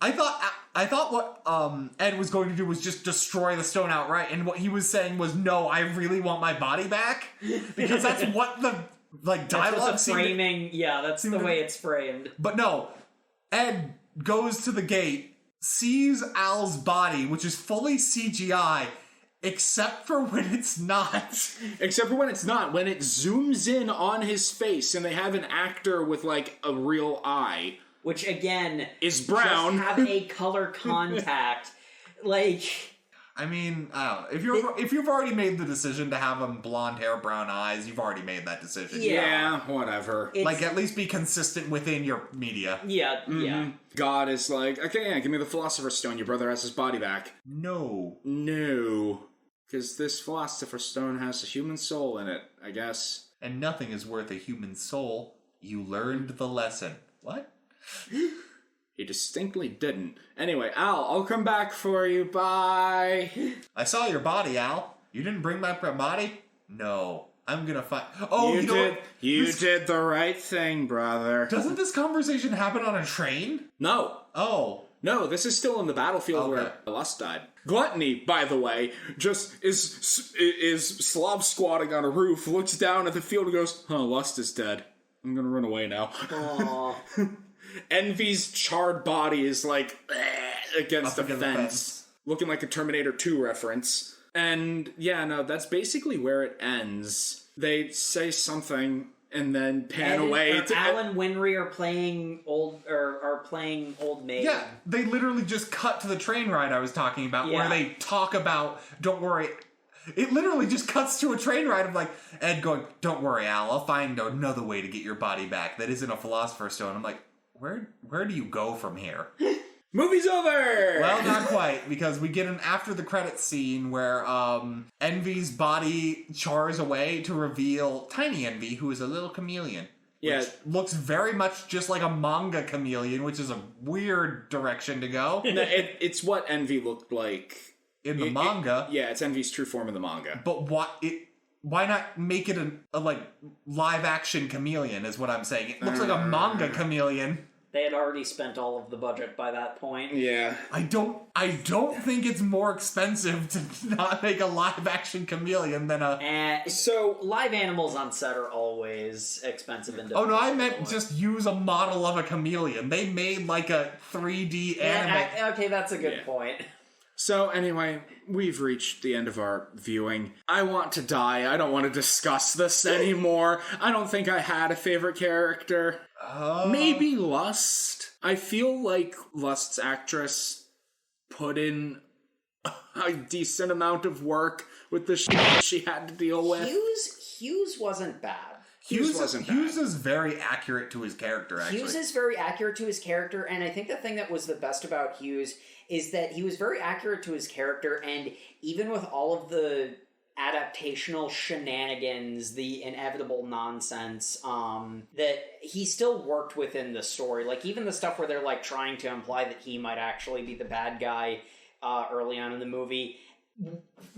I thought what Ed was going to do was just destroy the stone outright, and what he was saying was, no, I really want my body back, because that's what the dialogue That's what the framing, that's the way it's framed. But no, Ed goes to the gate, sees Al's body, which is fully CGI, except for when it's not. Except for when it's not. When it zooms in on his face and they have an actor with, like, a real eye. Which, again, is brown. Just have a color contact. Like... I mean, I don't know. If you've already made the decision to have him blonde hair, brown eyes, you've already made that decision. Yeah, whatever. At least be consistent within your media. Yeah, yeah. God is like, okay, yeah, give me the Philosopher's Stone. Your brother has his body back. No. Because this Philosopher's Stone has a human soul in it, I guess. And nothing is worth a human soul. You learned the lesson. What? He distinctly didn't. Anyway, Al, I'll come back for you. Bye. I saw your body, Al. You didn't bring my body? No. I'm gonna find... Oh, you know what? You did the right thing, brother. Doesn't this conversation happen on a train? No. Oh. No, this is still in the battlefield Okay. where Lust died. Gluttony, by the way, just is Slav squatting on a roof, looks down at the field and goes, Lust is dead. I'm gonna run away now. Aww. Envy's charred body is like against the fence, looking like a Terminator 2 reference. And yeah, no, that's basically where it ends. They say something and then pan away. Alan Winry are playing Old Maid. Yeah, they literally just cut to the train ride I was talking about, where they talk about, don't worry. It literally just cuts to a train ride of like Ed going, don't worry, Al, I'll find another way to get your body back that isn't a Philosopher's Stone. I'm like, where do you go from here? Movie's over! Well, not quite, because we get an after the credits scene where Envy's body chars away to reveal Tiny Envy, who is a little chameleon. Yeah. Which looks very much just like a manga chameleon, which is a weird direction to go. No, it's what Envy looked like. In the manga. It's Envy's true form in the manga. But why not make it a like live action chameleon is what I'm saying. It looks like a manga chameleon. They had already spent all of the budget by that point. Yeah. I don't think it's more expensive to not make a live action chameleon than a... So, live animals on set are always expensive and Oh no, I meant just use a model of a chameleon. They made like a 3D anime... Okay, that's a good point. So anyway, we've reached the end of our viewing. I want to die. I don't want to discuss this anymore. I don't think I had a favorite character. Maybe Lust. I feel like Lust's actress put in a decent amount of work with the shit she had to deal with. Hughes wasn't bad. Hughes is very accurate to his character, actually. Hughes is very accurate to his character, and I think the thing that was the best about Hughes is that he was very accurate to his character, and even with all of the adaptational shenanigans, the inevitable nonsense, that he still worked within the story. Like, even the stuff where they're, like, trying to imply that he might actually be the bad guy early on in the movie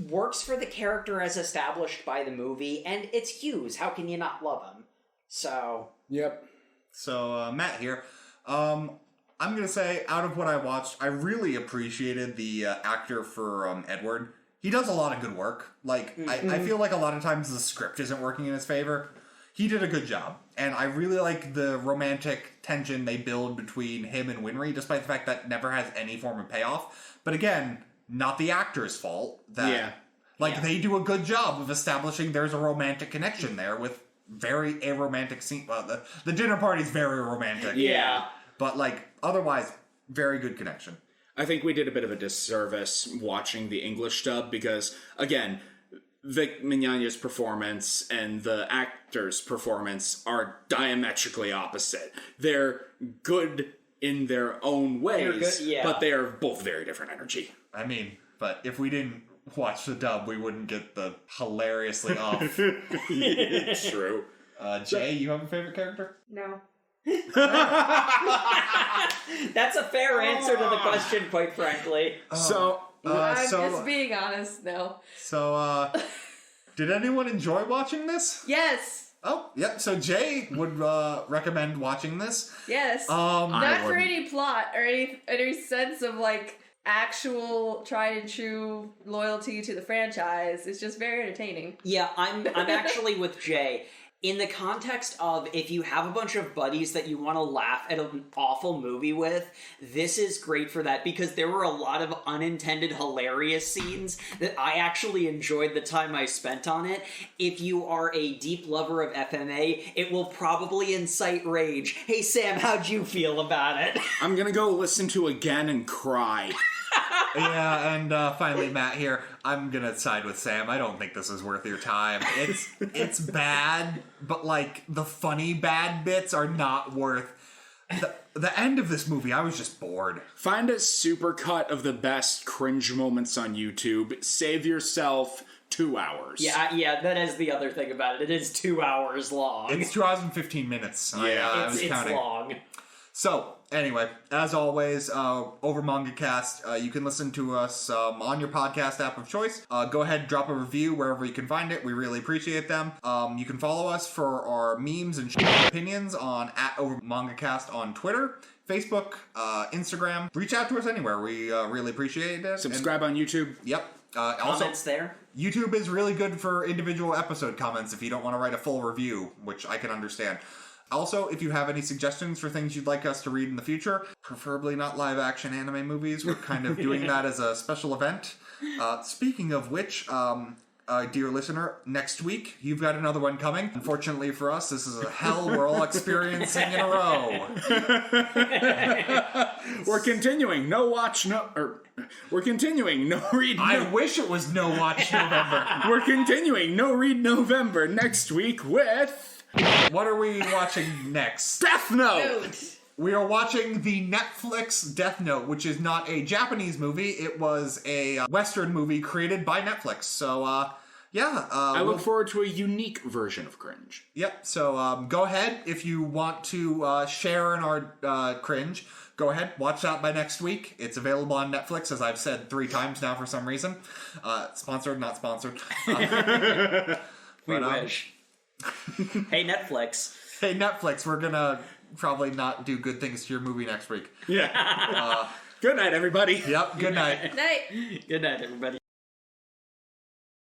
works for the character as established by the movie, and it's Hughes. How can you not love him? So... Yep. So, Matt here. I'm going to say, out of what I watched, I really appreciated the actor for Edward. He does a lot of good work. Like, I feel like a lot of times the script isn't working in his favor. He did a good job. And I really like the romantic tension they build between him and Winry, despite the fact that never has any form of payoff. But again, not the actor's fault. They do a good job of establishing there's a romantic connection there with very aromantic scene. Well, the dinner party's very romantic. Yeah. But, like, otherwise, very good connection. I think we did a bit of a disservice watching the English dub because, again, Vic Mignogna's performance and the actor's performance are diametrically opposite. They're good in their own ways, but they are both very different energy. I mean, but if we didn't watch the dub, we wouldn't get the hilariously off. It's true. Jay, you have a favorite character? No. That's a fair answer to the question, quite frankly. I'm just being honest, no. So, did anyone enjoy watching this? Yes. Oh, yeah. So Jay would recommend watching this. Yes. Not for any plot or any sense of like actual tried and true loyalty to the franchise. It's just very entertaining. Yeah, I'm actually with Jay. In the context of if you have a bunch of buddies that you want to laugh at an awful movie with, this is great for that because there were a lot of unintended hilarious scenes that I actually enjoyed the time I spent on it. If you are a deep lover of FMA, it will probably incite rage. Hey Sam, how'd you feel about it? I'm gonna go listen to again and cry. Yeah, and finally Matt here. I'm gonna side with Sam. I don't think this is worth your time. It's bad, but like the funny bad bits are not worth the end of this movie. I was just bored. Find a supercut of the best cringe moments on YouTube. Save yourself 2 hours. Yeah, that is the other thing about it. It is 2 hours long. It's 2 hours and 15 minutes. Yeah, it's long. So, anyway, as always, over MangaCast, you can listen to us on your podcast app of choice. Go ahead and drop a review wherever you can find it. We really appreciate them. You can follow us for our memes and opinions on @OverMangaCast on Twitter, Facebook, Instagram. Reach out to us anywhere. We really appreciate it. Subscribe on YouTube. Yep. Also, Comments there. YouTube is really good for individual episode comments if you don't want to write a full review, which I can understand. Also, if you have any suggestions for things you'd like us to read in the future, preferably not live-action anime movies, we're kind of doing that as a special event. Speaking of which, dear listener, next week, you've got another one coming. Unfortunately for us, this is a hell we're all experiencing in a row. We're continuing. We're continuing. No read. I wish it was No Watch November. We're continuing. No read November next week with What are we watching next? Death Note. Dude. We are watching the Netflix Death Note, which is not a Japanese movie. It was a Western movie created by Netflix. So, I look forward to a unique version of cringe. Yep. So, go ahead. If you want to share in our cringe, go ahead. Watch that by next week. It's available on Netflix, as I've said 3 times now for some reason. Sponsored, not sponsored. We wish. Hey, Netflix. Hey, Netflix, we're gonna probably not do good things to your movie next week. Yeah. Good night, everybody. Yep, good night. Night. Good night, everybody.